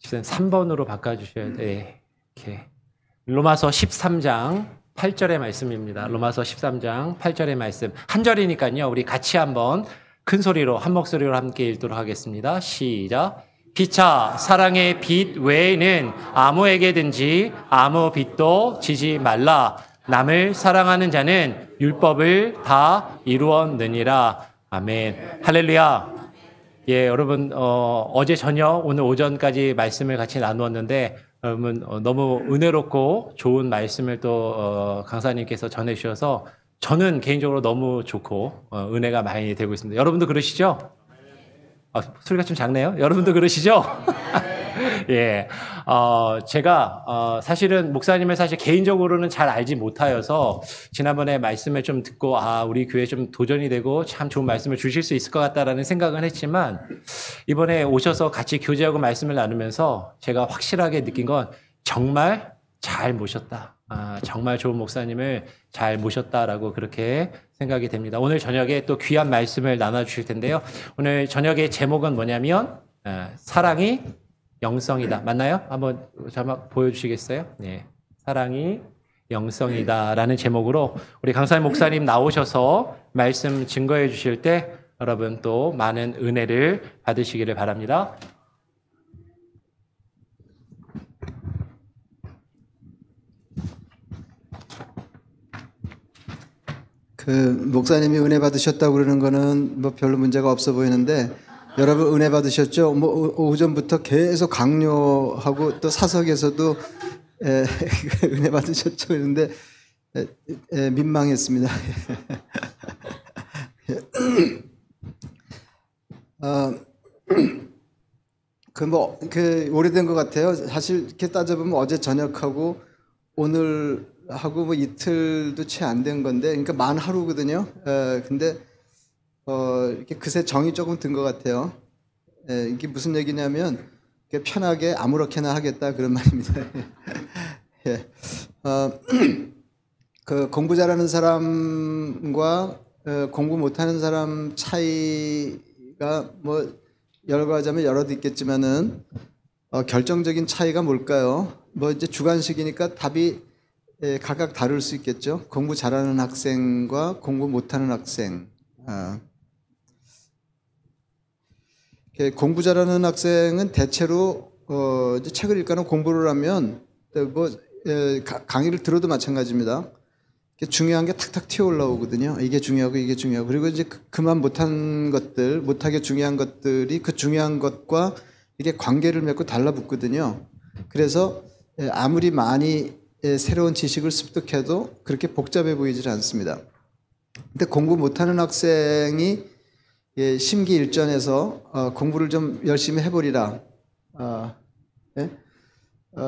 3번으로 바꿔주셔야 돼. 이렇게. 로마서 13장 8절의 말씀입니다. 로마서 13장 8절의 말씀. 한 절이니까요. 우리 같이 한번 큰 소리로 한 목소리로 함께 읽도록 하겠습니다. 시작. 피차 사랑의 빛 외에는 아무에게든지 아무 빛도 지지 말라. 남을 사랑하는 자는 율법을 다 이루었느니라. 아멘. 할렐루야. 예, 여러분 어제 저녁 오늘 오전까지 말씀을 같이 나누었는데 여러분 너무 은혜롭고 좋은 말씀을 또 강사님께서 전해주셔서 저는 개인적으로 너무 좋고 은혜가 많이 되고 있습니다. 여러분도 그러시죠? 소리가 좀 작네요. 여러분도 그러시죠? 예, 제가 사실은 목사님을 사실 개인적으로는 잘 알지 못하여서 지난번에 말씀을 좀 듣고 우리 교회 좀 도전이 되고 참 좋은 말씀을 주실 수 있을 것 같다라는 생각은 했지만 이번에 오셔서 같이 교제하고 말씀을 나누면서 제가 확실하게 느낀 건 정말 잘 모셨다. 정말 좋은 목사님을 잘 모셨다라고 그렇게 생각이 됩니다. 오늘 저녁에 또 귀한 말씀을 나눠주실 텐데요. 오늘 저녁의 제목은 뭐냐면 사랑이 영성이다. 맞나요? 한번 자막 보여주시겠어요? 네, 사랑이 영성이다라는 제목으로 우리 강사님 목사님 나오셔서 말씀 증거해 주실 때 여러분 또 많은 은혜를 받으시기를 바랍니다. 목사님이 은혜 받으셨다고 그러는 거는 뭐 별로 문제가 없어 보이는데 여러분 은혜 받으셨죠? 오전부터 계속 강요하고 또 사석에서도 은혜 받으셨죠? 그런데 민망했습니다. 오래된 것 같아요. 사실 이렇게 따져보면 어제 저녁하고 오늘 하고 뭐 이틀도 채 안 된 건데, 그러니까 만 하루거든요. 근데 이렇게 그새 정이 조금 든 것 같아요. 이게 무슨 얘기냐면 편하게 아무렇게나 하겠다 그런 말입니다. 예. 그 공부 잘하는 사람과 공부 못하는 사람 차이가 뭐 열거하자면 여러도 있겠지만은 결정적인 차이가 뭘까요? 뭐 이제 주관식이니까 답이 각각 다를 수 있겠죠. 공부 잘하는 학생과 공부 못하는 학생. 공부 잘하는 학생은 대체로 이제 책을 읽거나 공부를 하면 뭐 강의를 들어도 마찬가지입니다. 중요한 게 탁탁 튀어 올라오거든요. 이게 중요하고 이게 중요하고, 그리고 이제 그만 못한 것들, 못하게 중요한 것들이 그 중요한 것과 이게 관계를 맺고 달라붙거든요. 그래서 아무리 많이 새로운 지식을 습득해도 그렇게 복잡해 보이질 않습니다. 근데 공부 못하는 학생이 심기일전해서 공부를 좀 열심히 해보리라,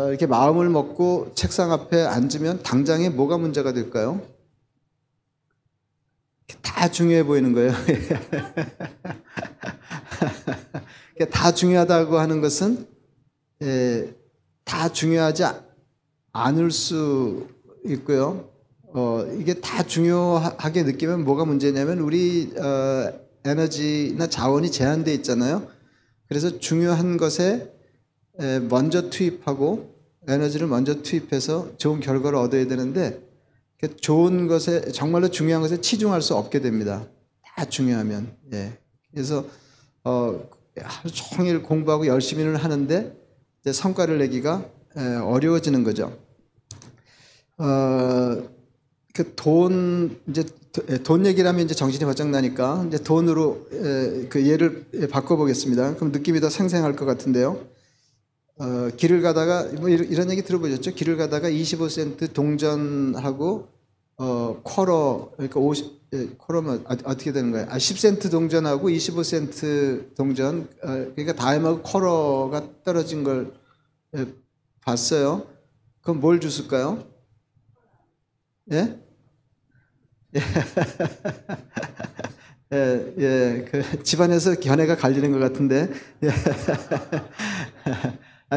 이렇게 마음을 먹고 책상 앞에 앉으면 당장에 뭐가 문제가 될까요? 다 중요해 보이는 거예요. 다 중요하다고 하는 것은 다 중요하지 않을 수 있고요. 이게 다 중요하게 느끼면 뭐가 문제냐면 우리 에너지나 자원이 제한되어 있잖아요. 그래서 중요한 것에 먼저 투입하고 에너지를 먼저 투입해서 좋은 결과를 얻어야 되는데 좋은 것에, 정말로 중요한 것에 치중할 수 없게 됩니다. 다 중요하면. 그래서 하루 종일 공부하고 열심히는 하는데 이제 성과를 내기가 어려워지는 거죠. 돈 얘기를 하면 이제 정신이 바짝 나니까 이제 돈으로 그 예를 바꿔보겠습니다. 그럼 느낌이 더 생생할 것 같은데요. 길을 가다가 뭐 이런 얘기 들어보셨죠? 길을 가다가 25센트 동전하고 쿼러, 그러니까 50쿼러면 어떻게 되는 거예요? 10센트 동전하고 25센트 동전, 그러니까 다임하고 쿼러가 떨어진 걸 봤어요. 그럼 뭘 주실까요? 예? 그 집안에서 견해가 갈리는 것 같은데.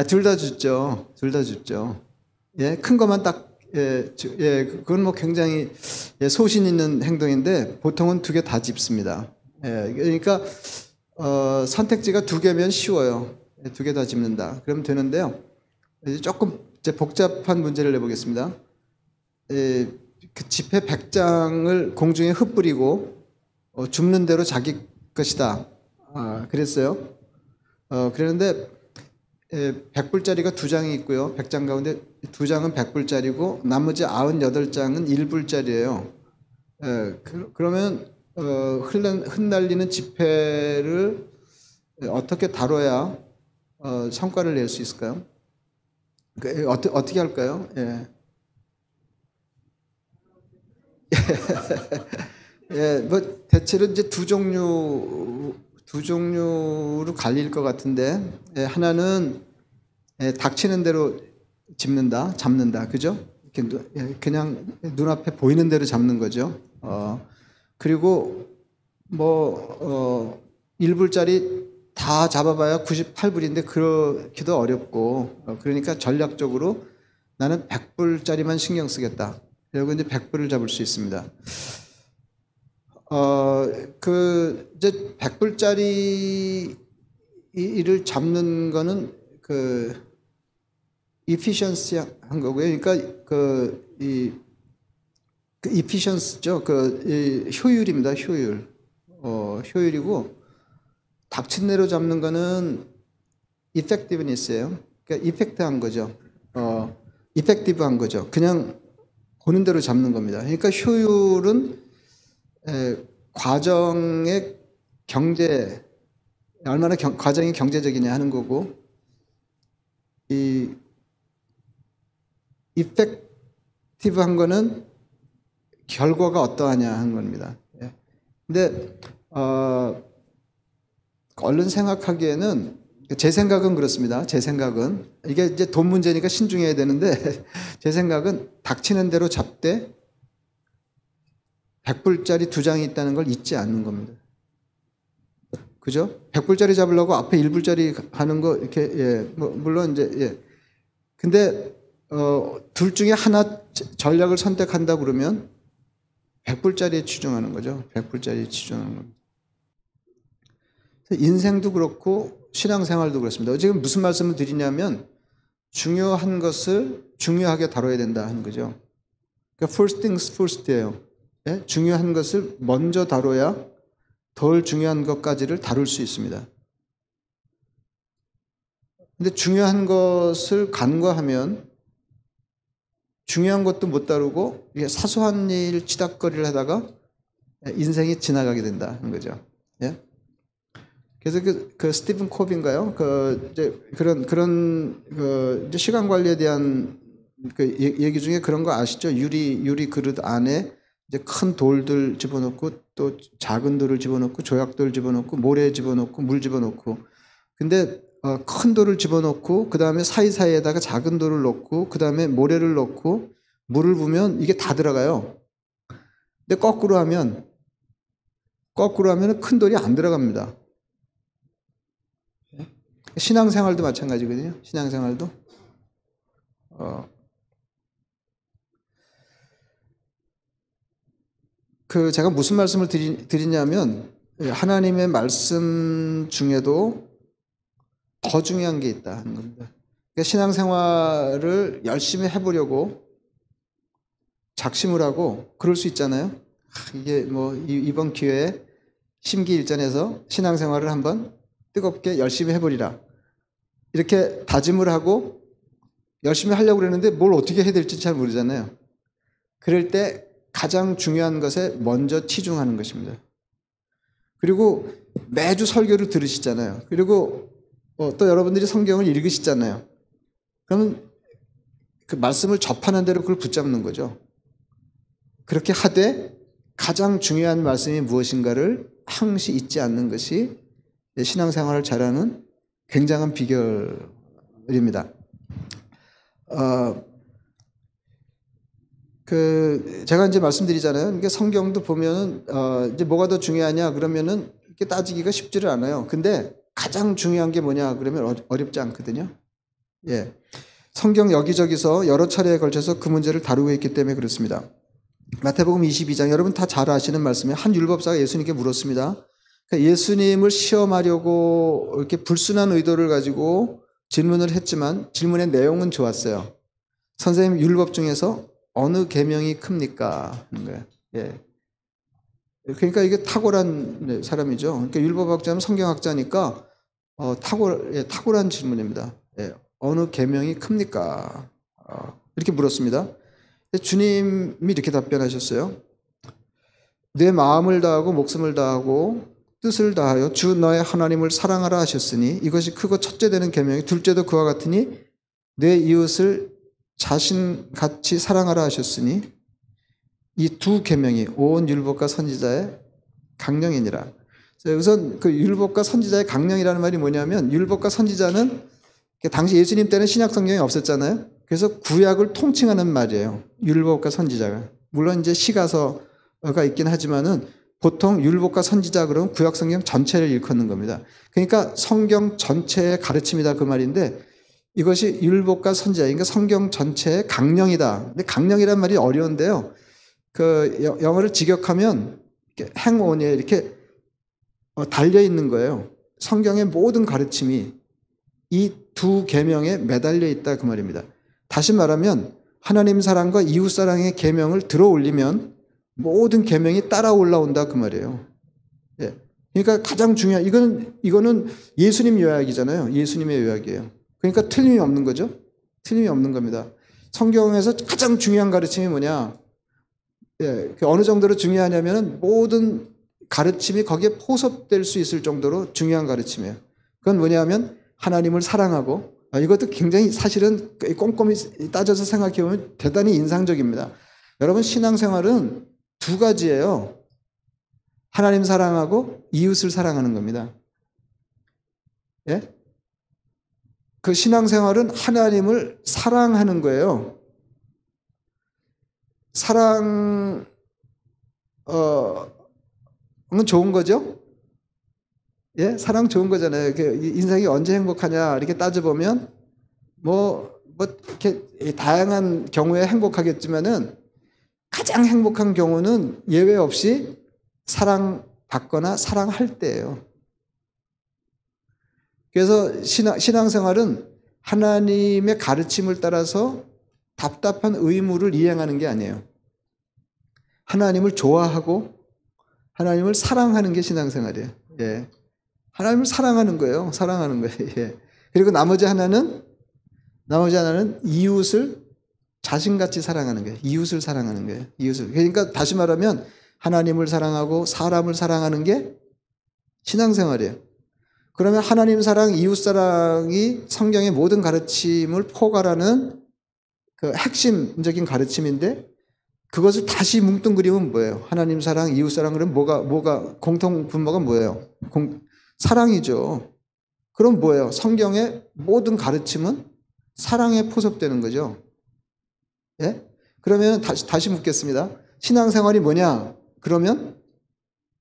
둘 다 줬죠. 둘 다 줬죠. 큰 것만 딱, 그건 뭐 굉장히 소신 있는 행동인데 보통은 두 개 다 집습니다. 그러니까 선택지가 두 개면 쉬워요. 두 개 다 짚는다. 그러면 되는데요. 이제 조금 이제 복잡한 문제를 내보겠습니다. 그 지폐 100장을 공중에 흩뿌리고 줍는 대로 자기 것이다. 그랬어요. 그랬는데 100불짜리가 2장이 있고요. 100장 가운데 2장은 100불짜리고 나머지 98장은 1불짜리예요. 그러면 흩날리는 지폐를 어떻게 다뤄야 성과를 낼 수 있을까요? 어떻게 할까요? 예. 예, 뭐 대체로 이제 두 종류로 갈릴 것 같은데, 예, 하나는 닥치는 대로 잡는다, 그죠? 이렇게 그냥 눈앞에 보이는 대로 잡는 거죠. 그리고 뭐 1불짜리 다 잡아봐야 98불인데 그렇기도 어렵고, 그러니까 전략적으로 나는 100불짜리만 신경 쓰겠다. 그리고 이제 100불을 잡을 수 있습니다. 이제 100불짜리를 잡는 거는 efficiency 한 거고요. 그러니까 efficiency죠. 효율입니다. 효율이고, 닥친 대로 잡는 거는 effectiveness예요. 그러니까 effect한 거죠. effective한 거죠. 그냥 보는 대로 잡는 겁니다. 그러니까 효율은 과정의 얼마나 과정이 경제적이냐 하는 거고, 이 effective한 거는 결과가 어떠하냐 하는 겁니다. 근데 얼른 생각하기에는, 제 생각은 그렇습니다. 제 생각은 이게 이제 돈 문제니까 신중해야 되는데 제 생각은 닥치는 대로 잡되 100불짜리 2장이 있다는 걸 잊지 않는 겁니다. 그죠? 100불짜리 잡으려고 앞에 1불짜리 하는 거 이렇게, 예, 뭐 물론 이제, 예. 근데 둘 중에 하나 전략을 선택한다 그러면 100불짜리에 치중하는 거죠. 100불짜리에 치중하는 겁니다. 인생도 그렇고 신앙생활도 그렇습니다. 지금 무슨 말씀을 드리냐면, 중요한 것을 중요하게 다뤄야 된다 하는 거죠. 그러니까 first things first예요. 예? 중요한 것을 먼저 다뤄야 덜 중요한 것까지를 다룰 수 있습니다. 근데 중요한 것을 간과하면 중요한 것도 못 다루고 사소한 일 치닥거리를 하다가 인생이 지나가게 된다는 거죠. 예? 그래서 그 스티븐 콥인가요? 그런 이제 시간 관리에 대한 얘기 중에 그런 거 아시죠? 유리 그릇 안에 이제 큰 돌들 집어넣고 또 작은 돌을 집어넣고 조약돌 집어넣고 모래 집어넣고 물 집어넣고, 근데 큰 돌을 집어넣고 그 다음에 사이사이에다가 작은 돌을 넣고 그 다음에 모래를 넣고 물을 부으면 이게 다 들어가요. 근데 거꾸로 하면 큰 돌이 안 들어갑니다. 신앙생활도 마찬가지거든요. 신앙생활도. 제가 무슨 말씀을 드리냐면, 하나님의 말씀 중에도 더 중요한 게 있다 하는 겁니다. 그러니까 신앙생활을 열심히 해보려고 작심을 하고 그럴 수 있잖아요. 이게 뭐 이번 기회에 심기일전에서 신앙생활을 한번 뜨겁게 열심히 해보리라, 이렇게 다짐을 하고 열심히 하려고 그러는데 뭘 어떻게 해야 될지 잘 모르잖아요. 그럴 때 가장 중요한 것에 먼저 치중하는 것입니다. 그리고 매주 설교를 들으시잖아요. 그리고 또 여러분들이 성경을 읽으시잖아요. 그러면 그 말씀을 접하는 대로 그걸 붙잡는 거죠. 그렇게 하되 가장 중요한 말씀이 무엇인가를 항시 잊지 않는 것이 신앙생활을 잘하는 굉장한 비결입니다. 제가 이제 말씀드리잖아요. 이게 성경도 보면은 이제 뭐가 더 중요하냐 그러면은 이렇게 따지기가 쉽지를 않아요. 근데 가장 중요한 게 뭐냐 그러면 어렵지 않거든요. 예, 성경 여기저기서 여러 차례에 걸쳐서 그 문제를 다루고 있기 때문에 그렇습니다. 마태복음 22장, 여러분 다 잘 아시는 말씀이에요. 한 율법사가 예수님께 물었습니다. 그러니까 예수님을 시험하려고 이렇게 불순한 의도를 가지고 질문을 했지만 질문의 내용은 좋았어요. 선생님, 율법 중에서 어느 계명이 큽니까? 하는 거예요. 예. 그러니까 이게 탁월한 사람이죠. 그러니까 율법학자는 성경학자니까 탁월한 질문입니다. 예. 어느 계명이 큽니까? 이렇게 물었습니다. 주님이 이렇게 답변하셨어요. 내 마음을 다하고 목숨을 다하고 뜻을 다하여 주 너의 하나님을 사랑하라 하셨으니 이것이 크고 첫째 되는 계명이 둘째도 그와 같으니 내 이웃을 자신같이 사랑하라 하셨으니 이 두 계명이 온 율법과 선지자의 강령이니라. 우선 그 율법과 선지자의 강령이라는 말이 뭐냐면 율법과 선지자는 당시 예수님 때는 신약 성경이 없었잖아요. 그래서 구약을 통칭하는 말이에요. 율법과 선지자가. 물론 이제 시가서가 있긴 하지만은 보통 율법과 선지자 그러면 구약 성경 전체를 일컫는 겁니다. 그러니까 성경 전체의 가르침이다 그 말인데 이것이 율법과 선지자, 그러니까 성경 전체의 강령이다. 근데 강령이란 말이 어려운데요. 그 영어를 직역하면 행온에 이렇게 달려 있는 거예요. 성경의 모든 가르침이 이 두 계명에 매달려 있다 그 말입니다. 다시 말하면 하나님 사랑과 이웃 사랑의 계명을 들어 올리면 모든 계명이 따라 올라온다 그 말이에요. 예. 그러니까 가장 중요한 이거는 예수님 요약이잖아요. 예수님의 요약이에요. 그러니까 틀림이 없는 거죠. 틀림이 없는 겁니다. 성경에서 가장 중요한 가르침이 뭐냐? 예, 어느 정도로 중요하냐면은 모든 가르침이 거기에 포섭될 수 있을 정도로 중요한 가르침이에요. 그건 뭐냐면 하나님을 사랑하고 이것도 굉장히 사실은 꼼꼼히 따져서 생각해 보면 대단히 인상적입니다. 여러분 신앙생활은 두 가지예요. 하나님 사랑하고 이웃을 사랑하는 겁니다. 예? 그 신앙생활은 하나님을 사랑하는 거예요. 사랑은 좋은 거죠? 예? 사랑 좋은 거잖아요. 인생이 언제 행복하냐, 이렇게 따져보면, 이렇게 다양한 경우에 행복하겠지만은 가장 행복한 경우는 예외 없이 사랑받거나 사랑할 때예요. 그래서 신앙생활은 하나님의 가르침을 따라서 답답한 의무를 이행하는 게 아니에요. 하나님을 좋아하고 하나님을 사랑하는 게 신앙생활이에요. 예. 하나님을 사랑하는 거예요. 사랑하는 거예요. 예. 그리고 나머지 하나는 이웃을 자신같이 사랑하는 거예요. 이웃을 사랑하는 거예요. 이웃을. 그러니까 다시 말하면 하나님을 사랑하고 사람을 사랑하는 게 신앙생활이에요. 그러면 하나님 사랑, 이웃 사랑이 성경의 모든 가르침을 포괄하는 그 핵심적인 가르침인데 그것을 다시 뭉뚱그리면 뭐예요? 하나님 사랑, 이웃 사랑 그러면 뭐가 공통 분모가 뭐예요? 사랑이죠. 그럼 뭐예요? 성경의 모든 가르침은 사랑에 포섭되는 거죠. 예? 그러면 다시 묻겠습니다. 신앙생활이 뭐냐? 그러면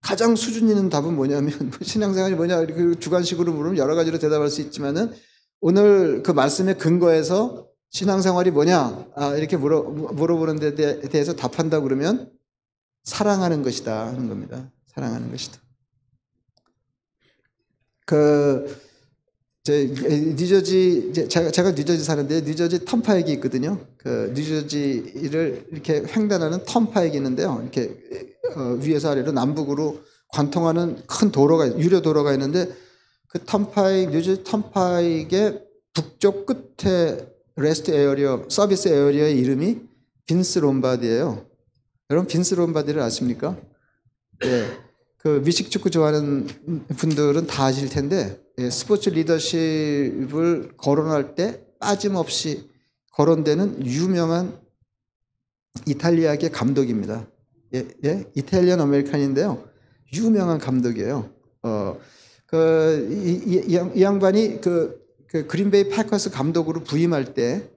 가장 수준 있는 답은 뭐냐면 신앙생활이 뭐냐? 이렇게 주관식으로 물으면 여러 가지로 대답할 수 있지만은 오늘 그 말씀의 근거에서 신앙생활이 뭐냐? 이렇게 물어보는 데 대해서 답한다 그러면 사랑하는 것이다 하는 겁니다. 사랑하는 것이다. 제가 뉴저지 사는데 뉴저지 턴파이크 있거든요. 그 뉴저지를 이렇게 횡단하는 턴파이크 있는데요. 이렇게 위에서 아래로 남북으로 관통하는 큰 유료 도로가 있는데 그 뉴저지 턴파이크의 북쪽 끝에 레스트 에어리어, 서비스 에어리어의 이름이 빈스 롬바디예요. 여러분 빈스 롬바디를 아십니까? 예. 그 미식 축구 좋아하는 분들은 다 아실 텐데 스포츠 리더십을 거론할 때 빠짐없이 거론되는 유명한 이탈리아계 감독입니다. 예? 이탈리안 아메리칸인데요. 유명한 감독이에요. 이 양반이 그 그린베이 패커스 감독으로 부임할 때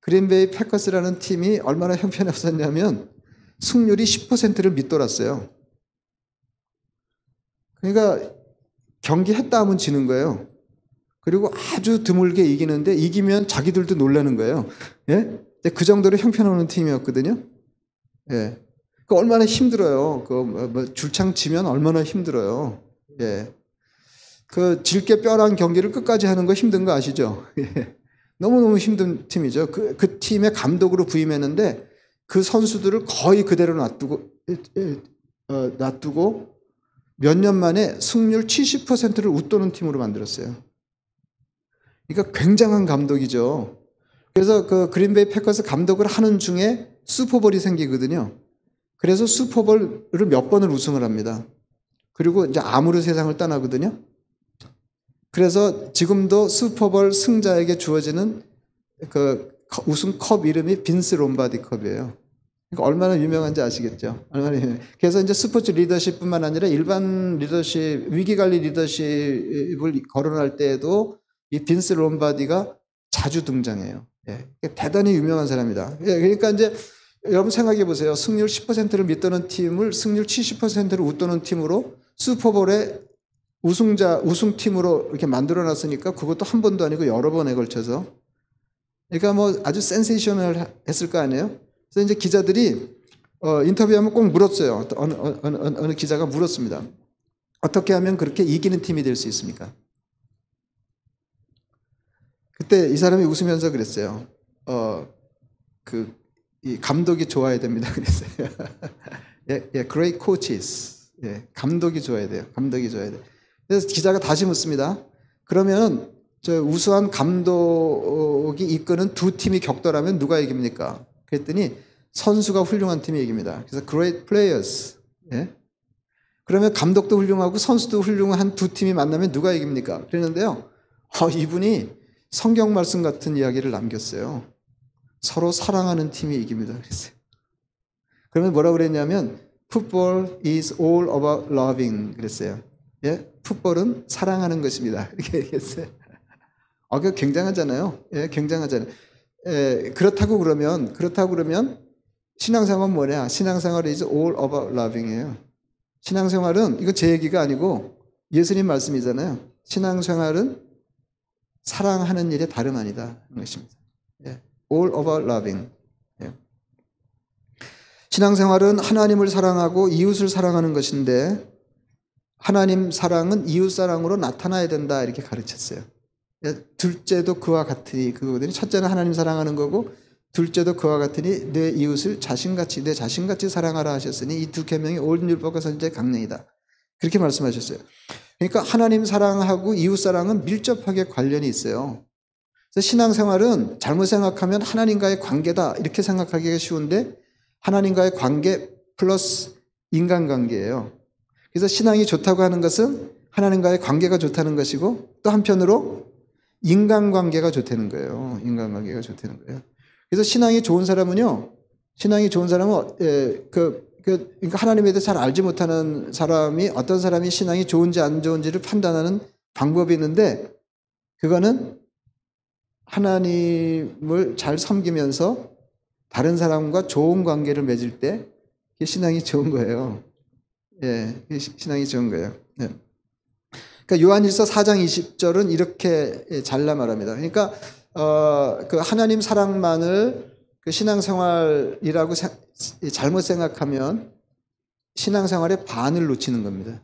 그린베이 패커스라는 팀이 얼마나 형편없었냐면 승률이 10%를 밑돌았어요. 그러니까 경기 했다 하면 지는 거예요. 그리고 아주 드물게 이기는데 이기면 자기들도 놀라는 거예요. 예? 그 정도로 형편없는 팀이었거든요. 예. 그 얼마나 힘들어요. 줄창 치면 얼마나 힘들어요. 예. 그 질게 뼈란 경기를 끝까지 하는 거 힘든 거 아시죠? 예. 너무너무 힘든 팀이죠. 그 팀의 감독으로 부임했는데 그 선수들을 거의 그대로 놔두고 몇 년 만에 승률 70%를 웃도는 팀으로 만들었어요. 그러니까 굉장한 감독이죠. 그래서 그 그린베이 패커스 감독을 하는 중에 슈퍼볼이 생기거든요. 그래서 슈퍼볼을 몇 번을 우승을 합니다. 그리고 이제 암으로 세상을 떠나거든요. 그래서 지금도 슈퍼볼 승자에게 주어지는 그 우승 컵 이름이 빈스 롬바디 컵이에요. 그러니까 얼마나 유명한지 아시겠죠? 얼마나 유명해요. 그래서 이제 스포츠 리더십뿐만 아니라 일반 리더십, 위기관리 리더십을 거론할 때에도 이 빈스 롬바디가 자주 등장해요. 예. 대단히 유명한 사람이다. 예. 그러니까 이제 여러분 생각해 보세요. 승률 10%를 밑도는 팀을 승률 70%를 웃도는 팀으로 슈퍼볼의 우승팀으로 이렇게 만들어 놨으니까 그것도 한 번도 아니고 여러 번에 걸쳐서. 그러니까 뭐 아주 센세이셔널 했을 거 아니에요? 그래서 이제 기자들이 인터뷰하면 꼭 물었어요. 어느 기자가 물었습니다. 어떻게 하면 그렇게 이기는 팀이 될 수 있습니까? 그때 이 사람이 웃으면서 그랬어요. 이 감독이 좋아야 됩니다. 그랬어요. 예, great coaches. 예, 감독이 좋아야 돼요. 감독이 좋아야 돼요. 그래서 기자가 다시 묻습니다. 그러면 저 우수한 감독이 이끄는 두 팀이 격돌하면 누가 이깁니까? 그랬더니 선수가 훌륭한 팀이 이깁니다. 그래서 great players. 예? 그러면 감독도 훌륭하고 선수도 훌륭한 두 팀이 만나면 누가 이깁니까? 그랬는데요. 이분이 성경 말씀 같은 이야기를 남겼어요. 서로 사랑하는 팀이 이깁니다. 그랬어요. 그러면 뭐라고 그랬냐면 Football is all about loving 그랬어요. 예? 풋볼은 사랑하는 것입니다. 이렇게 얘기했어요. 그게 굉장하잖아요. 예, 굉장하잖아요. 예, 그렇다고 그러면 신앙생활은 뭐냐? 신앙생활은 is all about loving이에요. 신앙생활은 이거 제 얘기가 아니고 예수님 말씀이잖아요. 신앙생활은 사랑하는 일에 다름 아니다. 그런 것입니다. 예, all about loving. 예. 신앙생활은 하나님을 사랑하고 이웃을 사랑하는 것인데 하나님 사랑은 이웃 사랑으로 나타나야 된다 이렇게 가르쳤어요. 둘째도 그와 같으니 그거거든요. 첫째는 하나님 사랑하는 거고 둘째도 그와 같으니 내 이웃을 내 자신같이 사랑하라 하셨으니 이 두 계명이 온 율법과 선지자의 강령이다. 그렇게 말씀하셨어요. 그러니까 하나님 사랑하고 이웃 사랑은 밀접하게 관련이 있어요. 그래서 신앙생활은 잘못 생각하면 하나님과의 관계다 이렇게 생각하기가 쉬운데 하나님과의 관계 플러스 인간관계예요. 그래서 신앙이 좋다고 하는 것은 하나님과의 관계가 좋다는 것이고 또 한편으로 인간관계가 좋다는 거예요. 인간관계가 좋다는 거예요. 그래서 신앙이 좋은 사람은 그러니까 하나님에 대해서 잘 알지 못하는 사람이 어떤 사람이 신앙이 좋은지 안 좋은지를 판단하는 방법이 있는데 그거는 하나님을 잘 섬기면서 다른 사람과 좋은 관계를 맺을 때 그게 신앙이 좋은 거예요. 예, 신앙이 좋은 거예요. 예. 그러니까 요한일서 4장 20절은 이렇게 잘라 말합니다. 그러니까 그 하나님 사랑만을 그 신앙생활이라고 잘못 생각하면 신앙생활의 반을 놓치는 겁니다.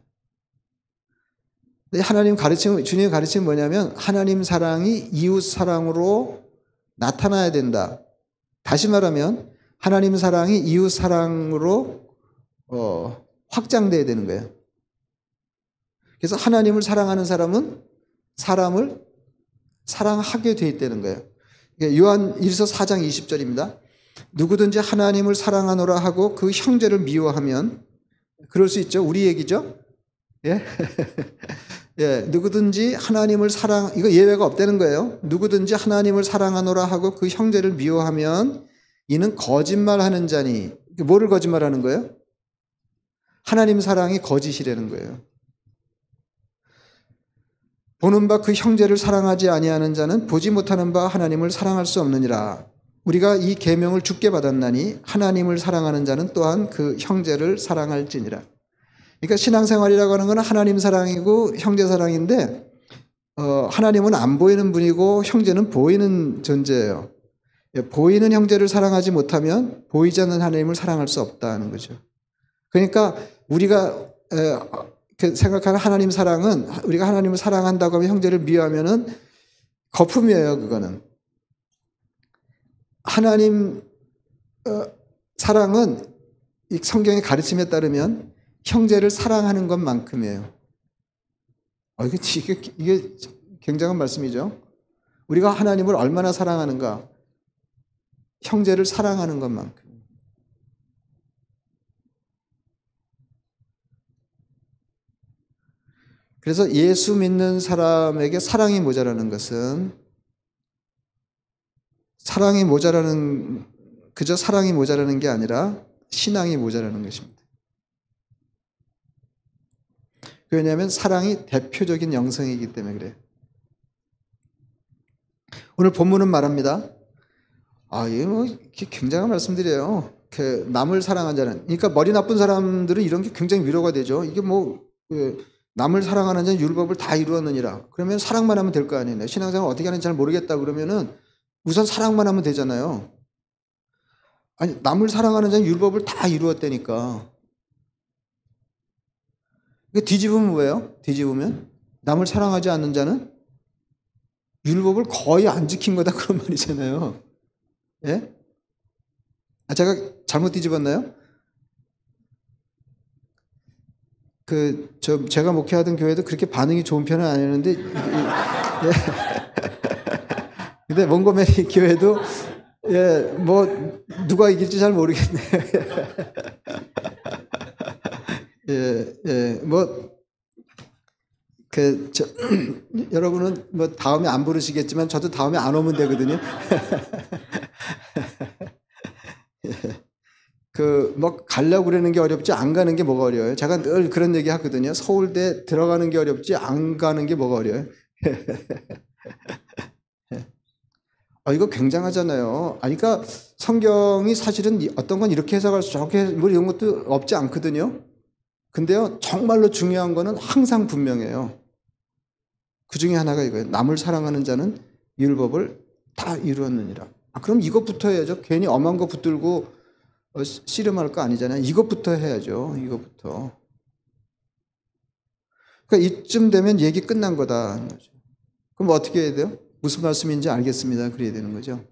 하나님 가르침, 주님의 가르침은 뭐냐면 하나님 사랑이 이웃 사랑으로 나타나야 된다. 다시 말하면 하나님 사랑이 이웃 사랑으로 확장돼야 되는 거예요. 그래서 하나님을 사랑하는 사람은 사람을 사랑하게 돼 있다는 거예요. 요한일서 4장 20절입니다. 누구든지 하나님을 사랑하노라 하고 그 형제를 미워하면 그럴 수 있죠. 우리 얘기죠. 예? 예, 누구든지 하나님을 이거 예외가 없다는 거예요. 누구든지 하나님을 사랑하노라 하고 그 형제를 미워하면 이는 거짓말하는 자니. 뭐를 거짓말하는 거예요? 하나님 사랑이 거짓이라는 거예요. 보는 바 그 형제를 사랑하지 아니하는 자는 보지 못하는 바 하나님을 사랑할 수 없느니라. 우리가 이 계명을 주께 받았나니 하나님을 사랑하는 자는 또한 그 형제를 사랑할지니라. 그러니까 신앙생활이라고 하는 건 하나님 사랑이고 형제 사랑인데 하나님은 안 보이는 분이고 형제는 보이는 존재예요. 보이는 형제를 사랑하지 못하면 보이지 않는 하나님을 사랑할 수 없다는 거죠. 그러니까 우리가 생각하는 하나님 사랑은 우리가 하나님을 사랑한다고 하면 형제를 미워하면은 거품이에요. 그거는 하나님 사랑은 이 성경의 가르침에 따르면 형제를 사랑하는 것만큼이에요. 이게 굉장한 말씀이죠. 우리가 하나님을 얼마나 사랑하는가? 형제를 사랑하는 것만큼. 그래서 예수 믿는 사람에게 사랑이 모자라는 것은 그저 사랑이 모자라는 게 아니라 신앙이 모자라는 것입니다. 왜냐하면 사랑이 대표적인 영성이기 때문에 그래요. 오늘 본문은 말합니다. 이게 뭐 굉장한 말씀들이에요. 남을 사랑한 자는, 그러니까 머리 나쁜 사람들은 이런 게 굉장히 위로가 되죠. 이게 뭐 남을 사랑하는 자는 율법을 다 이루었느니라. 그러면 사랑만 하면 될 거 아니에요. 신앙생활 어떻게 하는지 잘 모르겠다 그러면은 우선 사랑만 하면 되잖아요. 아니, 남을 사랑하는 자는 율법을 다 이루었다니까. 뒤집으면 뭐예요? 뒤집으면 남을 사랑하지 않는 자는 율법을 거의 안 지킨 거다 그런 말이잖아요. 예? 제가 잘못 뒤집었나요? 제가 목회하던 교회도 그렇게 반응이 좋은 편은 아니었는데, 예. 근데 몽고메리 교회도, 예, 뭐, 누가 이길지 잘 모르겠네요. 예, 뭐, 여러분은 뭐 다음에 안 부르시겠지만 저도 다음에 안 오면 되거든요. 뭐 가려고 그러는 게 어렵지 안 가는 게 뭐가 어려워요. 제가 늘 그런 얘기 하거든요. 서울대 들어가는 게 어렵지 안 가는 게 뭐가 어려워요. 이거 굉장하잖아요. 그러니까 성경이 사실은 어떤 건 이렇게 해석할 수 저렇게 뭐 이런 것도 없지 않거든요. 근데요, 정말로 중요한 거는 항상 분명해요. 그 중에 하나가 이거예요. 남을 사랑하는 자는 율법을 다 이루었느니라. 그럼 이것부터 해야죠. 괜히 엄한 거 붙들고 씨름할 거 아니잖아요. 이것부터 해야죠. 이것부터. 그러니까 이쯤 되면 얘기 끝난 거다. 그럼 어떻게 해야 돼요? 무슨 말씀인지 알겠습니다. 그래야 되는 거죠.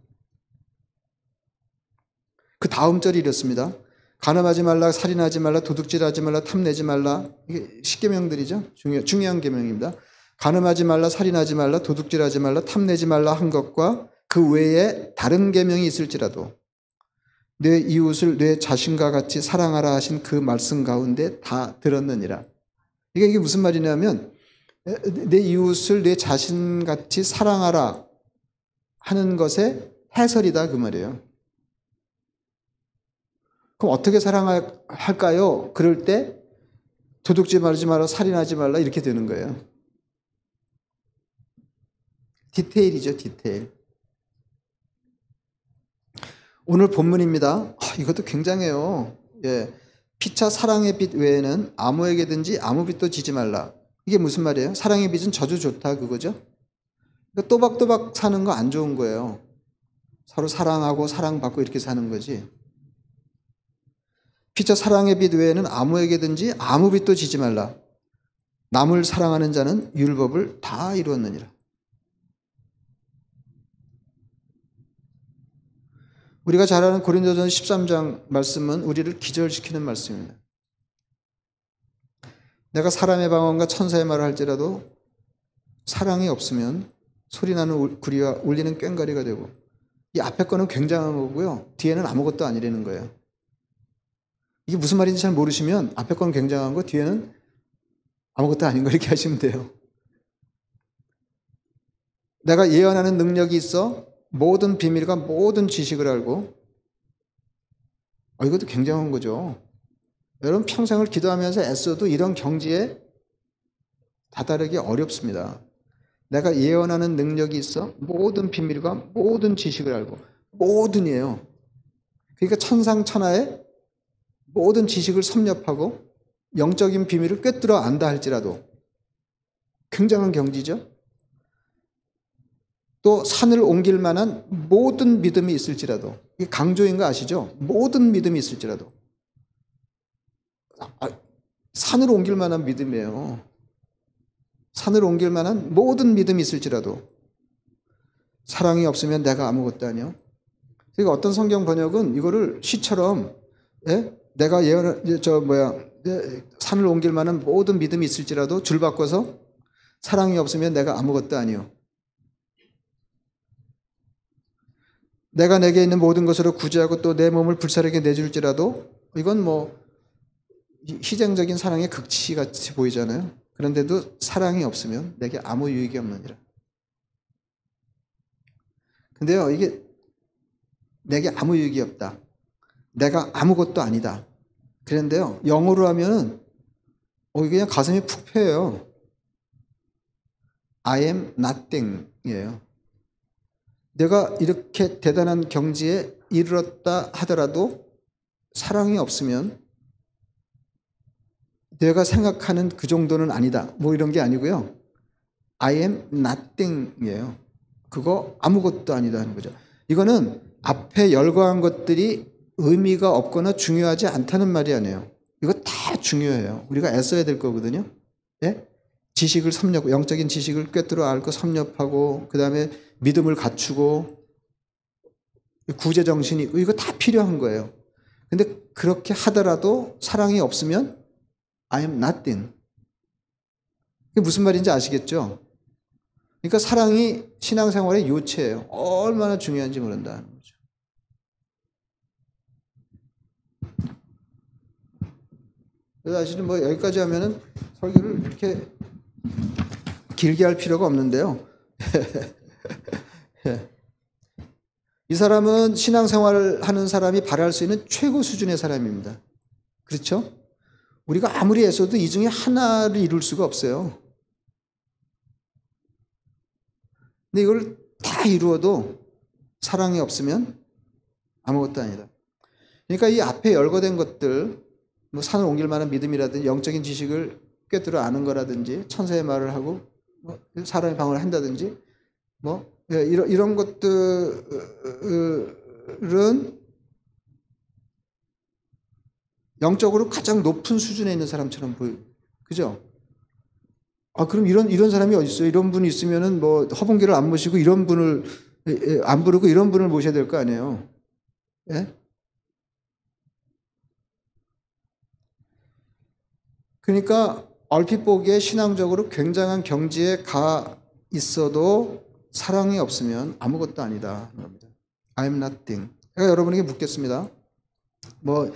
그 다음 절이 이렇습니다. 간음하지 말라, 살인하지 말라, 도둑질하지 말라, 탐내지 말라. 이게 10계명들이죠. 중요한 계명입니다. 간음하지 말라, 살인하지 말라, 도둑질하지 말라, 탐내지 말라 한 것과 그 외에 다른 계명이 있을지라도 내 이웃을 내 자신과 같이 사랑하라 하신 그 말씀 가운데 다 들었느니라. 이게 무슨 말이냐면 내 이웃을 내 자신같이 사랑하라 하는 것의 해설이다 그 말이에요. 그럼 어떻게 사랑할까요? 그럴 때 도둑질 말지 마라, 살인하지 말라 이렇게 되는 거예요. 디테일이죠, 디테일. 오늘 본문입니다. 이것도 굉장해요. 예. 피차 사랑의 빛 외에는 아무에게든지 아무 빛도 지지 말라. 이게 무슨 말이에요? 사랑의 빛은 저주 좋다 그거죠? 그러니까 또박또박 사는 거 안 좋은 거예요. 서로 사랑하고 사랑받고 이렇게 사는 거지. 피차 사랑의 빛 외에는 아무에게든지 아무 빛도 지지 말라. 남을 사랑하는 자는 율법을 다 이루었느니라. 우리가 잘 아는 고린도전서 13장 말씀은 우리를 기절시키는 말씀입니다. 내가 사람의 방언과 천사의 말을 할지라도 사랑이 없으면 소리나는 구리와 울리는 꽹과리가 되고, 이 앞에 거는 굉장한 거고요. 뒤에는 아무것도 아니라는 거예요. 이게 무슨 말인지 잘 모르시면 앞에 거는 굉장한 거, 뒤에는 아무것도 아닌 거 이렇게 하시면 돼요. 내가 예언하는 능력이 있어 모든 비밀과 모든 지식을 알고, 이것도 굉장한 거죠. 여러분 평생을 기도하면서 애써도 이런 경지에 다다르기 어렵습니다. 내가 예언하는 능력이 있어 모든 비밀과 모든 지식을 알고, 모든이에요. 그러니까 천상천하에 모든 지식을 섭렵하고 영적인 비밀을 꿰뚫어 안다 할지라도 굉장한 경지죠. 또 산을 옮길 만한 모든 믿음이 있을지라도, 이게 강조인 거 아시죠? 모든 믿음이 있을지라도. 산을 옮길 만한 믿음이에요. 산을 옮길 만한 모든 믿음이 있을지라도 사랑이 없으면 내가 아무것도 아니요. 그러니까 어떤 성경 번역은 이거를 시처럼 내가 산을 옮길 만한 모든 믿음이 있을지라도 줄 바꿔서 사랑이 없으면 내가 아무것도 아니요. 내가 내게 있는 모든 것으로 구제하고 또 내 몸을 불사르게 내줄지라도 이건 뭐 희생적인 사랑의 극치 같이 보이잖아요. 그런데도 사랑이 없으면 내게 아무 유익이 없느니라. 근데요, 이게 내게 아무 유익이 없다. 내가 아무것도 아니다. 그런데요, 영어로 하면은 그냥 가슴이 푹 패요. I am nothing이에요. 내가 이렇게 대단한 경지에 이르렀다 하더라도 사랑이 없으면 내가 생각하는 그 정도는 아니다. 뭐 이런 게 아니고요. I am nothing이에요. 그거 아무것도 아니다 하는 거죠. 이거는 앞에 열거한 것들이 의미가 없거나 중요하지 않다는 말이 아니에요. 이거 다 중요해요. 우리가 애써야 될 거거든요. 네? 지식을 영적인 지식을 꿰뚫어 앓고 섭렵하고 그 다음에 믿음을 갖추고 구제정신이 이거 다 필요한 거예요. 근데 그렇게 하더라도 사랑이 없으면 I am nothing. 이게 무슨 말인지 아시겠죠? 그러니까 사랑이 신앙생활의 요체예요. 얼마나 중요한지 모른다는 거죠. 그래서 사실은 뭐 여기까지 하면은 설교를 이렇게 길게 할 필요가 없는데요. 이 사람은 신앙생활을 하는 사람이 바랄 수 있는 최고 수준의 사람입니다. 그렇죠? 우리가 아무리 애써도 이 중에 하나를 이룰 수가 없어요. 근데 이걸 다 이루어도 사랑이 없으면 아무것도 아니다. 그러니까 이 앞에 열거된 것들, 뭐 산을 옮길 만한 믿음이라든지 영적인 지식을 꿰뚫어 아는 거라든지 천사의 말을 하고 뭐 사람의 방언을 한다든지 뭐 이런 것들은 영적으로 가장 높은 수준에 있는 사람처럼 보여요. 그죠? 그럼 이런 사람이 어디 있어요? 이런 분이 있으면은 뭐 허봉기를 안 모시고 이런 분을 안 부르고 이런 분을 모셔야 될 거 아니에요. 예? 그러니까 얼핏 보기에 신앙적으로 굉장한 경지에 가 있어도 사랑이 없으면 아무것도 아니다. I am nothing. 제가 여러분에게 묻겠습니다. 뭐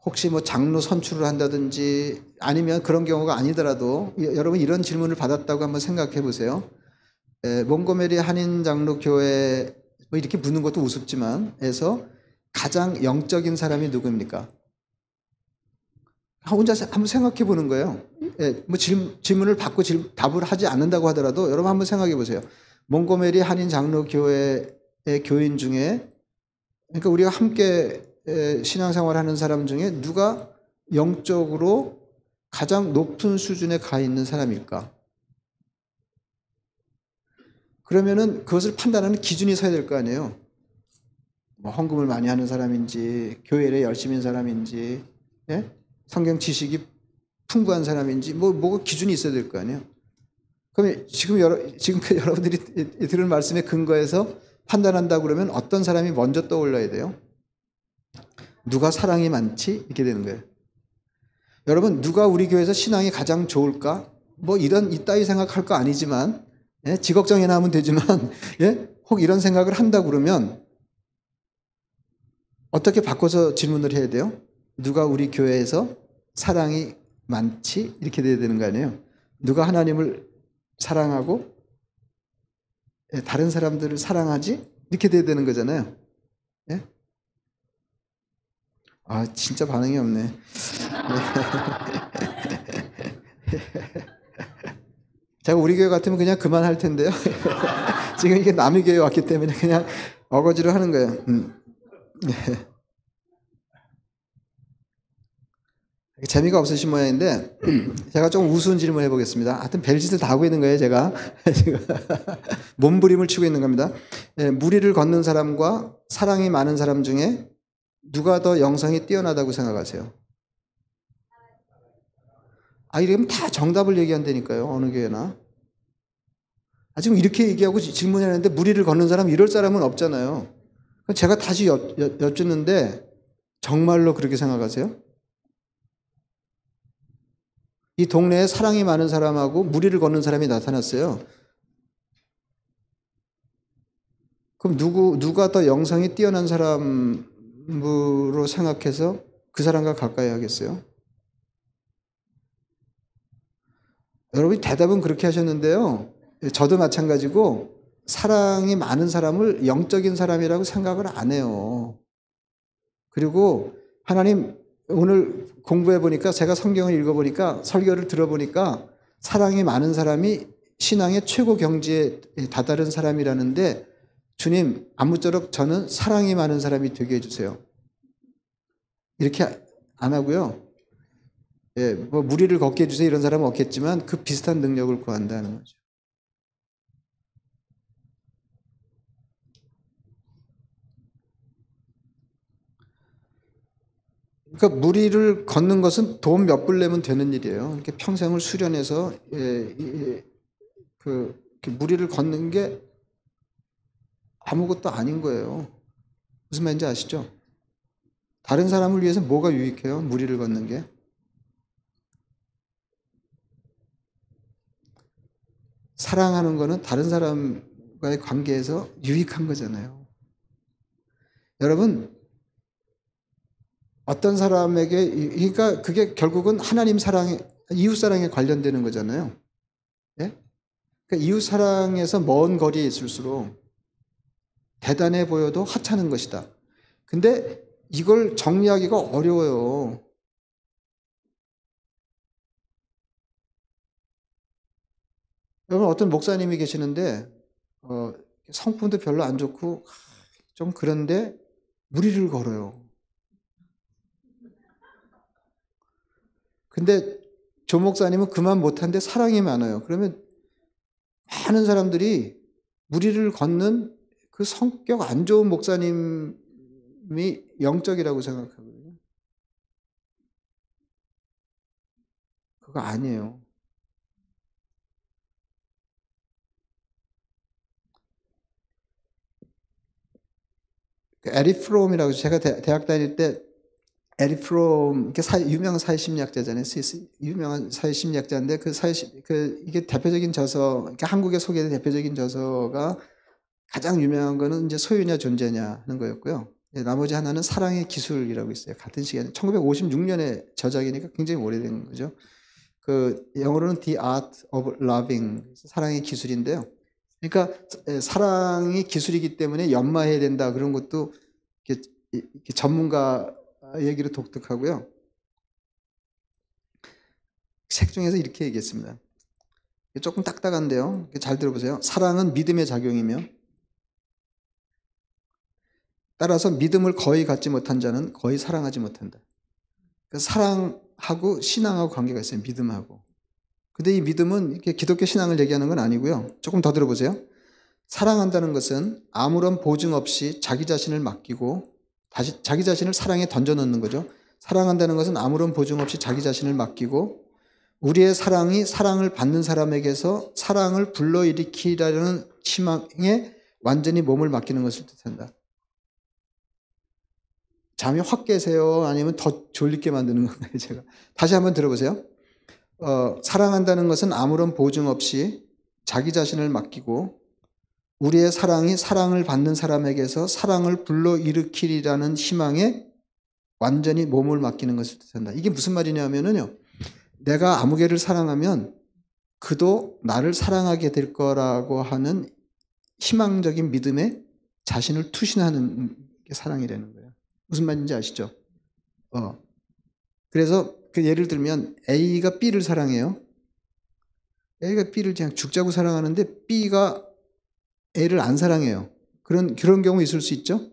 혹시 뭐 장로 선출을 한다든지 아니면 그런 경우가 아니더라도 여러분 이런 질문을 받았다고 한번 생각해 보세요. 몽고메리 한인 장로 교회 뭐 이렇게 묻는 것도 우습지만 에서 가장 영적인 사람이 누구입니까? 혼자 한번 생각해 보는 거예요. 뭐 질문을 받고 답을 하지 않는다고 하더라도 여러분 한번 생각해 보세요. 몽고메리 한인 장로 교회의 교인 중에 그러니까 우리가 함께 신앙생활 하는 사람 중에 누가 영적으로 가장 높은 수준에 가 있는 사람일까? 그러면은 그것을 판단하는 기준이 서야 될 거 아니에요. 뭐 헌금을 많이 하는 사람인지, 교회에 열심인 사람인지, 예? 성경 지식이 풍부한 사람인지, 뭐가 기준이 있어야 될 거 아니에요. 그럼 지금 여러분들이 들은 말씀에 근거해서 판단한다고 그러면 어떤 사람이 먼저 떠올라야 돼요? 누가 사랑이 많지? 이렇게 되는 거예요. 여러분, 누가 우리 교회에서 신앙이 가장 좋을까? 뭐 이따위 생각할 거 아니지만, 예? 지 걱정이나 하면 되지만, 예? 혹 이런 생각을 한다고 그러면 어떻게 바꿔서 질문을 해야 돼요? 누가 우리 교회에서 사랑이 많지? 이렇게 돼야 되는 거 아니에요? 누가 하나님을 사랑하고 다른 사람들을 사랑하지? 이렇게 돼야 되는 거잖아요. 예? 진짜 반응이 없네. 제가 우리 교회 같으면 그냥 그만할 텐데요. 지금 이게 남의 교회 왔기 때문에 그냥 어거지로 하는 거예요. 재미가 없으신 모양인데 제가 좀 우스운 질문 해보겠습니다. 하여튼 별짓을 다 하고 있는 거예요. 제가 지금 몸부림을 치고 있는 겁니다. 무리를 걷는 사람과 사랑이 많은 사람 중에 누가 더 영성이 뛰어나다고 생각하세요? 이러면 다 정답을 얘기한다니까요. 어느 교회나. 지금 이렇게 얘기하고 질문했는데 무리를 걷는 사람 이럴 사람은 없잖아요. 제가 다시 여쭙는데 정말로 그렇게 생각하세요? 이 동네에 사랑이 많은 사람하고 무리를 걷는 사람이 나타났어요. 그럼 누가 더 영성이 뛰어난 사람으로 생각해서 그 사람과 가까이 하겠어요? 여러분이 대답은 그렇게 하셨는데요. 저도 마찬가지고 사랑이 많은 사람을 영적인 사람이라고 생각을 안 해요. 그리고 하나님 오늘 공부해 보니까 제가 성경을 읽어보니까 설교를 들어보니까 사랑이 많은 사람이 신앙의 최고 경지에 다다른 사람이라는데 주님 아무쪼록 저는 사랑이 많은 사람이 되게 해주세요. 이렇게 안 하고요. 뭐 무리를 걷게 해주세요 이런 사람은 없겠지만 그 비슷한 능력을 구한다는 거죠. 그러니까 무리를 걷는 것은 돈 몇 불 내면 되는 일이에요. 이렇게 평생을 수련해서 무리를 걷는 게 아무것도 아닌 거예요. 무슨 말인지 아시죠? 다른 사람을 위해서 뭐가 유익해요? 무리를 걷는 게. 사랑하는 거는 다른 사람과의 관계에서 유익한 거잖아요. 여러분 어떤 사람에게 그러니까 그게 결국은 하나님 사랑에 이웃 사랑에 관련되는 거잖아요. 예? 그러니까 이웃 사랑에서 먼 거리에 있을수록 대단해 보여도 하찮은 것이다. 근데 이걸 정리하기가 어려워요. 여러분 어떤 목사님이 계시는데 성품도 별로 안 좋고 좀 그런데 무리를 걸어요. 근데 조 목사님은 그만 못한데 사랑이 많아요. 그러면 많은 사람들이 무리를 걷는 그 성격 안 좋은 목사님이 영적이라고 생각하거든요. 그거 아니에요. 에리 프롬이라고 제가 대학 다닐 때 에리 프롬 유명한 사회심리학자잖아요. 스위스 유명한 사회심리학자인데 이게 대표적인 저서, 한국에 소개된 대표적인 저서가 가장 유명한 거는 이제 소유냐 존재냐 하는 거였고요. 나머지 하나는 사랑의 기술이라고 있어요. 같은 시간에 1956년에 저작이니까 굉장히 오래된 거죠. 그 영어로는 The Art of Loving, 사랑의 기술인데요. 그러니까 사랑이 기술이기 때문에 연마해야 된다 그런 것도 이렇게 전문가 얘기로 독특하고요. 책 중에서 이렇게 얘기했습니다. 조금 딱딱한데요. 잘 들어보세요. 사랑은 믿음의 작용이며 따라서 믿음을 거의 갖지 못한 자는 거의 사랑하지 못한다. 사랑하고 신앙하고 관계가 있어요. 믿음하고. 근데 이 믿음은 이렇게 기독교 신앙을 얘기하는 건 아니고요. 조금 더 들어보세요. 사랑한다는 것은 아무런 보증 없이 자기 자신을 맡기고 다시 자기 자신을 사랑에 던져넣는 거죠. 사랑한다는 것은 아무런 보증 없이 자기 자신을 맡기고 우리의 사랑이 사랑을 받는 사람에게서 사랑을 불러일으키라는 희망에 완전히 몸을 맡기는 것을 뜻한다. 잠이 확 깨세요? 아니면 더 졸리게 만드는 건가요? 제가 다시 한번 들어보세요. 사랑한다는 것은 아무런 보증 없이 자기 자신을 맡기고 우리의 사랑이 사랑을 받는 사람에게서 사랑을 불러일으키리라는 희망에 완전히 몸을 맡기는 것을 뜻한다. 이게 무슨 말이냐면요. 내가 아무개를 사랑하면 그도 나를 사랑하게 될 거라고 하는 희망적인 믿음에 자신을 투신하는 게 사랑이라는 거예요. 무슨 말인지 아시죠? 그래서 그 예를 들면 A가 B를 사랑해요. A가 B를 그냥 죽자고 사랑하는데 B가 A를 안 사랑해요. 그런 경우 있을 수 있죠?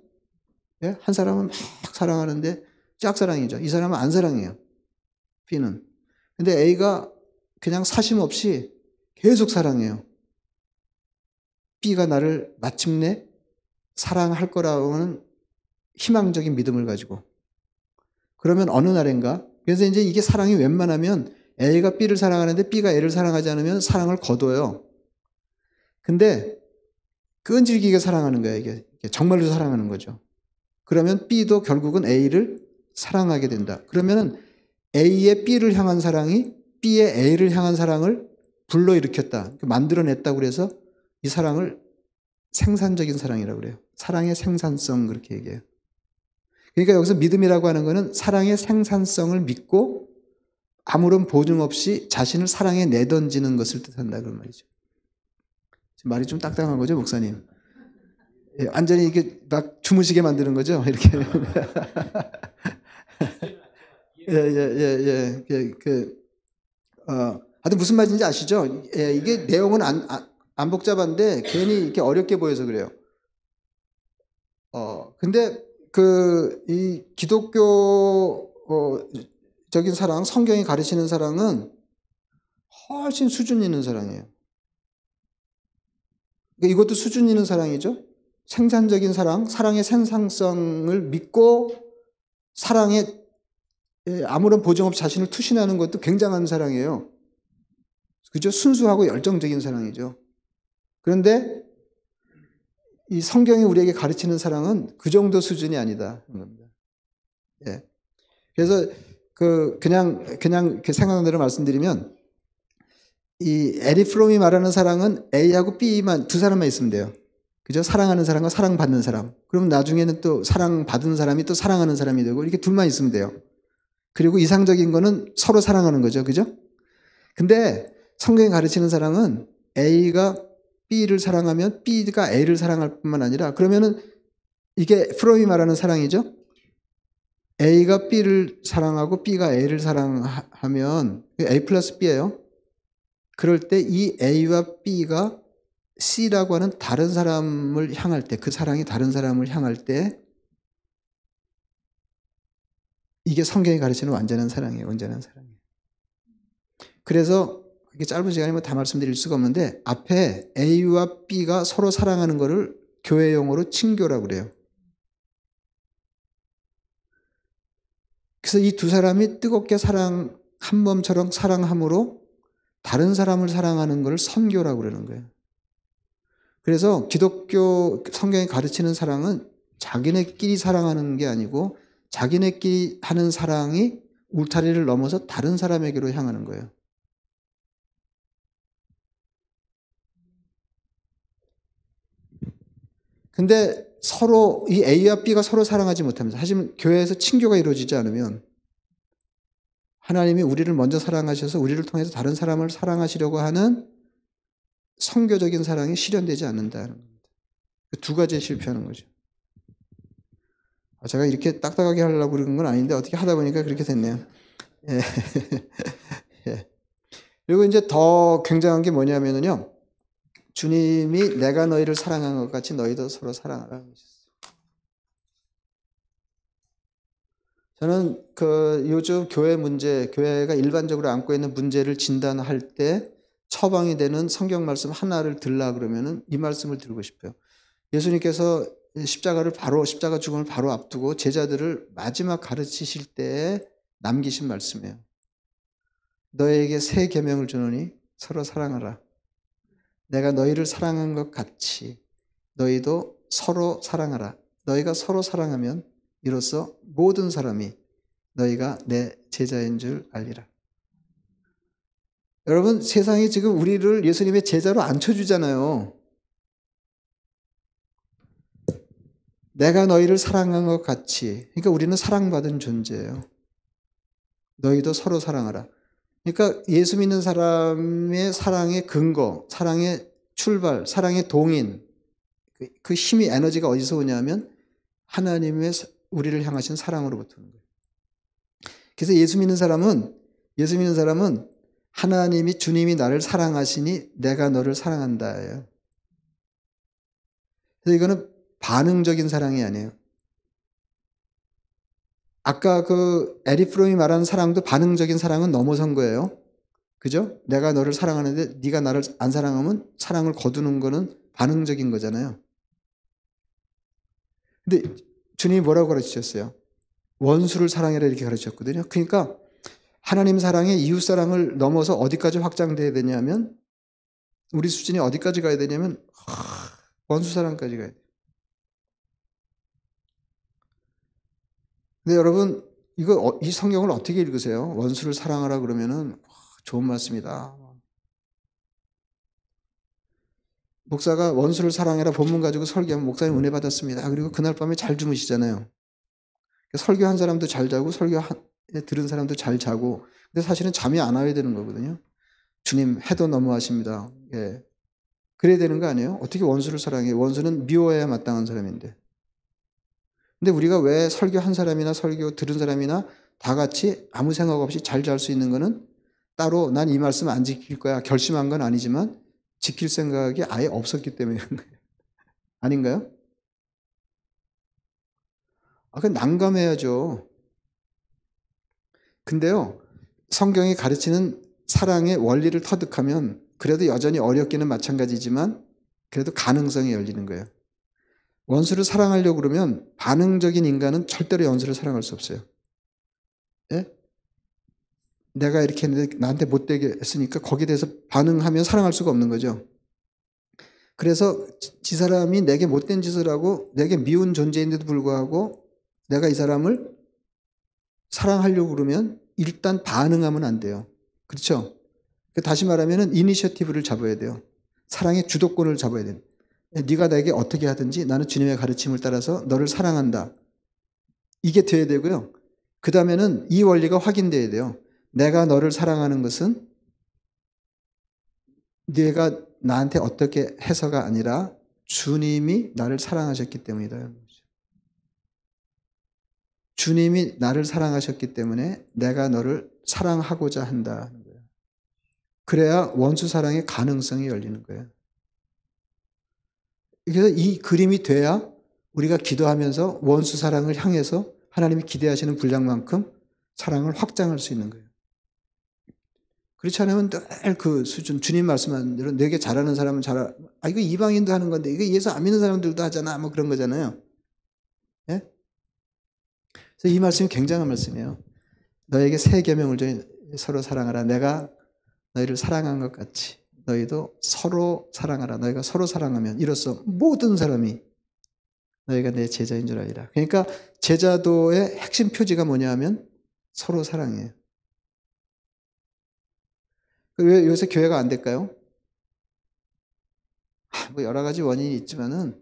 예? 한 사람은 막 사랑하는데 짝사랑이죠. 이 사람은 안 사랑해요. B는. 근데 A가 그냥 사심 없이 계속 사랑해요. B가 나를 마침내 사랑할 거라고 하는 희망적인 믿음을 가지고. 그러면 어느 날인가? 그래서 이제 이게 사랑이 웬만하면 A가 B를 사랑하는데 B가 A를 사랑하지 않으면 사랑을 거둬요. 근데 끈질기게 사랑하는 거예요. 이게 정말로 사랑하는 거죠. 그러면 B도 결국은 A를 사랑하게 된다. 그러면은 A의 B를 향한 사랑이 B의 A를 향한 사랑을 불러일으켰다. 만들어냈다고 그래서 이 사랑을 생산적인 사랑이라고 그래요. 사랑의 생산성 그렇게 얘기해요. 그러니까 여기서 믿음이라고 하는 거는 사랑의 생산성을 믿고 아무런 보증 없이 자신을 사랑에 내던지는 것을 뜻한다 그런 말이죠. 말이 좀 딱딱한 거죠, 목사님? 예, 완전히 이게 막 주무시게 만드는 거죠, 이렇게. 하여튼 무슨 말인지 아시죠? 예, 이게 내용은 안 복잡한데 괜히 이렇게 어렵게 보여서 그래요. 근데 이 기독교 적인 사랑, 성경이 가르치는 사랑은 훨씬 수준 있는 사랑이에요. 그러니까 이것도 수준 있는 사랑이죠. 생산적인 사랑, 사랑의 생산성을 믿고 사랑에 아무런 보증 없이 자신을 투신하는 것도 굉장한 사랑이에요. 그죠? 순수하고 열정적인 사랑이죠. 그런데 이 성경이 우리에게 가르치는 사랑은 그 정도 수준이 아니다. 예. 그래서 그냥 생각나는 대로 말씀드리면 이 에리 프롬이 말하는 사랑은 A하고 B만 두 사람만 있으면 돼요. 그죠? 사랑하는 사람과 사랑받는 사람. 그럼 나중에는 또 사랑받은 사람이 또 사랑하는 사람이 되고 이렇게 둘만 있으면 돼요. 그리고 이상적인 거는 서로 사랑하는 거죠. 그죠? 근데 성경이 가르치는 사랑은 A가 B를 사랑하면 B가 A를 사랑할 뿐만 아니라 그러면은 이게 프롬이 말하는 사랑이죠. A가 B를 사랑하고 B가 A를 사랑하면 A 플러스 B예요. 그럴 때 이 A와 B가 C라고 하는 다른 사람을 향할 때, 그 사랑이 다른 사람을 향할 때 이게 성경이 가르치는 완전한 사랑이에요. 온전한 사랑이에요. 그래서 이게 짧은 시간에 다 말씀드릴 수가 없는데 앞에 A와 B가 서로 사랑하는 것을 교회 용어로 친교라고 그래요. 그래서 이 두 사람이 뜨겁게 한 몸처럼 사랑함으로 다른 사람을 사랑하는 것을 선교라고 그러는 거예요. 그래서 기독교 성경이 가르치는 사랑은 자기네끼리 사랑하는 게 아니고 자기네끼리 하는 사랑이 울타리를 넘어서 다른 사람에게로 향하는 거예요. 근데 서로 이 A와 B가 서로 사랑하지 못하면서 하지만 교회에서 친교가 이루어지지 않으면 하나님이 우리를 먼저 사랑하셔서 우리를 통해서 다른 사람을 사랑하시려고 하는 성교적인 사랑이 실현되지 않는다는 겁니다. 두 가지에 실패하는 거죠. 제가 이렇게 딱딱하게 하려고 그러는 건 아닌데 어떻게 하다 보니까 그렇게 됐네요. 예. 예. 그리고 이제 더 굉장한 게 뭐냐면요. 주님이 내가 너희를 사랑한 것 같이 너희도 서로 사랑하라. 저는 요즘 교회가 일반적으로 안고 있는 문제를 진단할 때 처방이 되는 성경 말씀 하나를 들라 그러면은 이 말씀을 들고 싶어요. 예수님께서 십자가 죽음을 바로 앞두고 제자들을 마지막 가르치실 때에 남기신 말씀이에요. 너희에게 새 계명을 주노니 서로 사랑하라. 내가 너희를 사랑한 것 같이 너희도 서로 사랑하라. 너희가 서로 사랑하면 이로써 모든 사람이 너희가 내 제자인 줄 알리라. 여러분, 세상이 지금 우리를 예수님의 제자로 앉혀주잖아요. 내가 너희를 사랑한 것 같이. 그러니까 우리는 사랑받은 존재예요. 너희도 서로 사랑하라. 그러니까 예수 믿는 사람의 사랑의 근거, 사랑의 출발, 사랑의 동인, 그 힘이 에너지가 어디서 오냐면 하나님의 우리를 향하신 사랑으로부터 오는 거예요. 그래서 예수 믿는 사람은 하나님이 주님이 나를 사랑하시니 내가 너를 사랑한다예요. 그래서 이거는 반응적인 사랑이 아니에요. 아까 에리 프롬이 말하는 사랑도 반응적인 사랑은 넘어선 거예요. 그죠? 내가 너를 사랑하는데 네가 나를 안 사랑하면 사랑을 거두는 거는 반응적인 거잖아요. 근데 주님이 뭐라고 가르치셨어요? 원수를 사랑해라 이렇게 가르치셨거든요. 그러니까 하나님 사랑의 이웃 사랑을 넘어서 어디까지 확장돼야 되냐면 우리 수준이 어디까지 가야 되냐면 원수 사랑까지 가야 돼요. 근데 여러분 이 성경을 어떻게 읽으세요? 원수를 사랑하라 그러면은 좋은 말씀이다. 목사가 원수를 사랑해라 본문 가지고 설교하면 목사님 은혜 받았습니다. 그리고 그날 밤에 잘 주무시잖아요. 설교한 사람도 잘 자고 들은 사람도 잘 자고 근데 사실은 잠이 안 와야 되는 거거든요. 주님 해도 너무하십니다. 예. 그래야 되는 거 아니에요? 어떻게 원수를 사랑해요? 원수는 미워해야 마땅한 사람인데. 근데 우리가 왜 설교한 사람이나 설교 들은 사람이나 다 같이 아무 생각 없이 잘 잘 수 있는 거는 따로 난 이 말씀 안 지킬 거야 결심한 건 아니지만 지킬 생각이 아예 없었기 때문에 그런 거예요. 아닌가요? 그건 난감해야죠. 근데요, 성경이 가르치는 사랑의 원리를 터득하면 그래도 여전히 어렵기는 마찬가지지만 그래도 가능성이 열리는 거예요. 원수를 사랑하려고 그러면 반응적인 인간은 절대로 원수를 사랑할 수 없어요. 예? 내가 이렇게 했는데 나한테 못되게 했으니까 거기에 대해서 반응하면 사랑할 수가 없는 거죠. 그래서 이 사람이 내게 못된 짓을 하고 내게 미운 존재인데도 불구하고 내가 이 사람을 사랑하려고 그러면 일단 반응하면 안 돼요. 그렇죠? 다시 말하면 이니셔티브를 잡아야 돼요. 사랑의 주도권을 잡아야 돼요. 네가 나에게 어떻게 하든지 나는 주님의 가르침을 따라서 너를 사랑한다. 이게 돼야 되고요. 그 다음에는 이 원리가 확인돼야 돼요. 내가 너를 사랑하는 것은 네가 나한테 어떻게 해서가 아니라 주님이 나를 사랑하셨기 때문이다. 주님이 나를 사랑하셨기 때문에 내가 너를 사랑하고자 한다. 그래야 원수 사랑의 가능성이 열리는 거예요. 그래서 이 그림이 돼야 우리가 기도하면서 원수 사랑을 향해서 하나님이 기대하시는 분량만큼 사랑을 확장할 수 있는 거예요. 그렇지 않으면 늘 그 수준, 주님 말씀하는 대로 내게 잘하는 사람은 이거 이방인도 하는 건데, 이거 예수 안 믿는 사람들도 하잖아. 뭐 그런 거잖아요. 예? 그래서 이 말씀이 굉장한 말씀이에요. 너에게 새 계명을 줘 서로 사랑하라. 내가 너희를 사랑한 것 같이 너희도 서로 사랑하라. 너희가 서로 사랑하면 이로써 모든 사람이 너희가 내 제자인 줄 알리라. 그러니까 제자도의 핵심 표지가 뭐냐 하면 서로 사랑해요. 왜 요새 교회가 안 될까요? 뭐 여러 가지 원인이 있지만은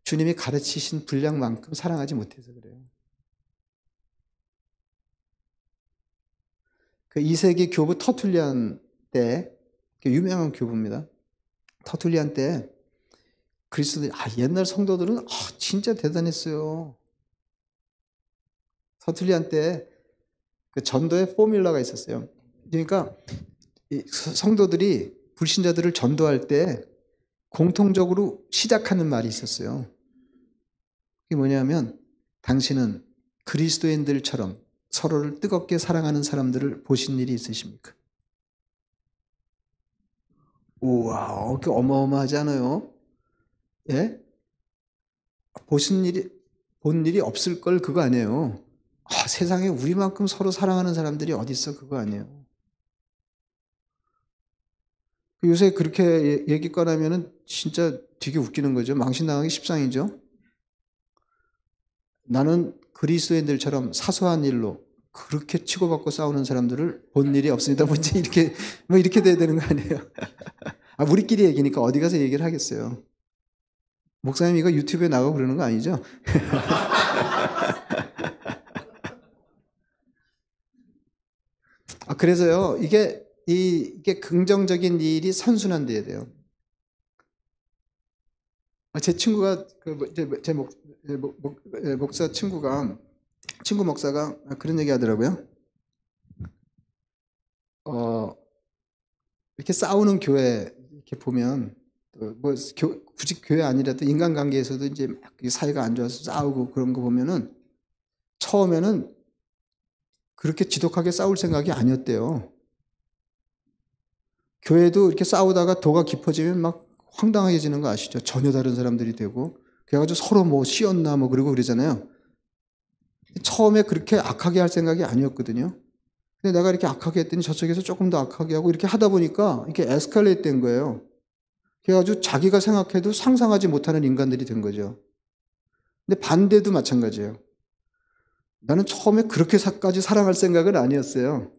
주님이 가르치신 분량만큼 사랑하지 못해서 그래요. 그 2세기 교부 터툴리안 때, 유명한 교부입니다. 터툴리안 때 그리스도들, 옛날 성도들은 진짜 대단했어요. 터툴리안 때 그 전도의 포뮬러가 있었어요. 그러니까 성도들이 불신자들을 전도할 때 공통적으로 시작하는 말이 있었어요. 그게 뭐냐면 당신은 그리스도인들처럼 서로를 뜨겁게 사랑하는 사람들을 보신 일이 있으십니까? 우와, 그게 어마어마하지 않아요? 예? 본 일이 없을 걸 그거 아니에요. 세상에 우리만큼 서로 사랑하는 사람들이 어디 있어? 그거 아니에요. 요새 그렇게 얘기 꺼내면은 진짜 되게 웃기는 거죠. 망신당하기 십상이죠. 나는 그리스도인들처럼 사소한 일로 그렇게 치고받고 싸우는 사람들을 본 일이 없습니다. 문제 이렇게 돼야 되는 거 아니에요? 우리끼리 얘기니까 어디 가서 얘기를 하겠어요. 목사님 이거 유튜브에 나가고 그러는 거 아니죠? 그래서요, 이게 긍정적인 일이 선순환돼야 돼요. 제 친구가, 제 목사 친구 목사가 그런 얘기 하더라고요. 이렇게 싸우는 교회, 이렇게 보면, 굳이 교회 아니라도 인간관계에서도 이제 막 사이가 안 좋아서 싸우고 그런 거 보면은, 처음에는 그렇게 지독하게 싸울 생각이 아니었대요. 교회도 이렇게 싸우다가 도가 깊어지면 막 황당해지는 거 아시죠? 전혀 다른 사람들이 되고. 그래가지고 서로 뭐 씌었나 뭐 그러고 그러잖아요. 처음에 그렇게 악하게 할 생각이 아니었거든요. 근데 내가 이렇게 악하게 했더니 저쪽에서 조금 더 악하게 하고 이렇게 하다 보니까 이렇게 에스컬레이트 된 거예요. 그래가지고 자기가 생각해도 상상하지 못하는 인간들이 된 거죠. 근데 반대도 마찬가지예요. 나는 처음에 그렇게까지 사랑할 생각은 아니었어요.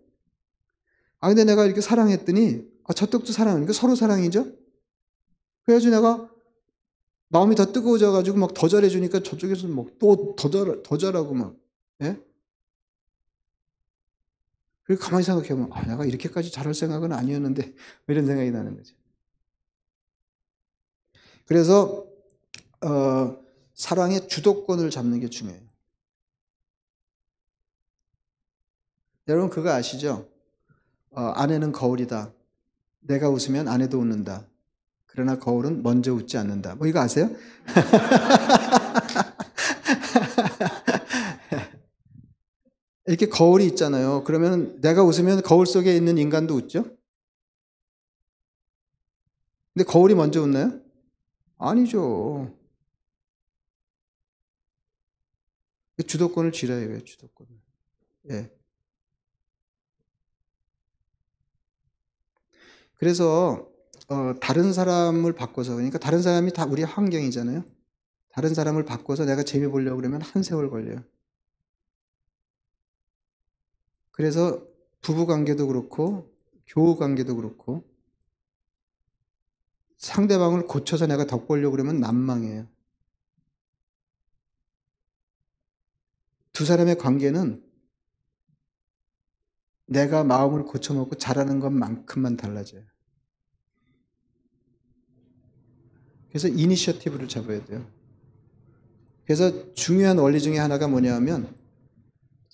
근데 내가 이렇게 사랑했더니 저쪽도 사랑하니까 서로 사랑이죠. 그래가지고 내가 마음이 더 뜨거워져가지고 막 더 잘해주니까 저쪽에서 막 또 더 잘하고 막, 예? 그리고 가만히 생각해보면, 내가 이렇게까지 잘할 생각은 아니었는데, 이런 생각이 나는 거죠. 그래서, 사랑의 주도권을 잡는 게 중요해요. 여러분, 그거 아시죠? 아내는 거울이다. 내가 웃으면 아내도 웃는다. 그러나 거울은 먼저 웃지 않는다. 뭐 이거 아세요? 이렇게 거울이 있잖아요. 그러면 내가 웃으면 거울 속에 있는 인간도 웃죠? 근데 거울이 먼저 웃나요? 아니죠. 주도권을 쥐라야 해요, 주도권을. 예. 그래서, 다른 사람을 바꿔서, 그러니까 다른 사람이 다 우리 환경이잖아요. 다른 사람을 바꿔서 내가 재미 보려고 그러면 한 세월 걸려요. 그래서 부부 관계도 그렇고, 교우 관계도 그렇고, 상대방을 고쳐서 내가 덕보려고 그러면 난망해요. 두 사람의 관계는 내가 마음을 고쳐먹고 잘하는 것만큼만 달라져요. 그래서 이니셔티브를 잡아야 돼요. 그래서 중요한 원리 중에 하나가 뭐냐면,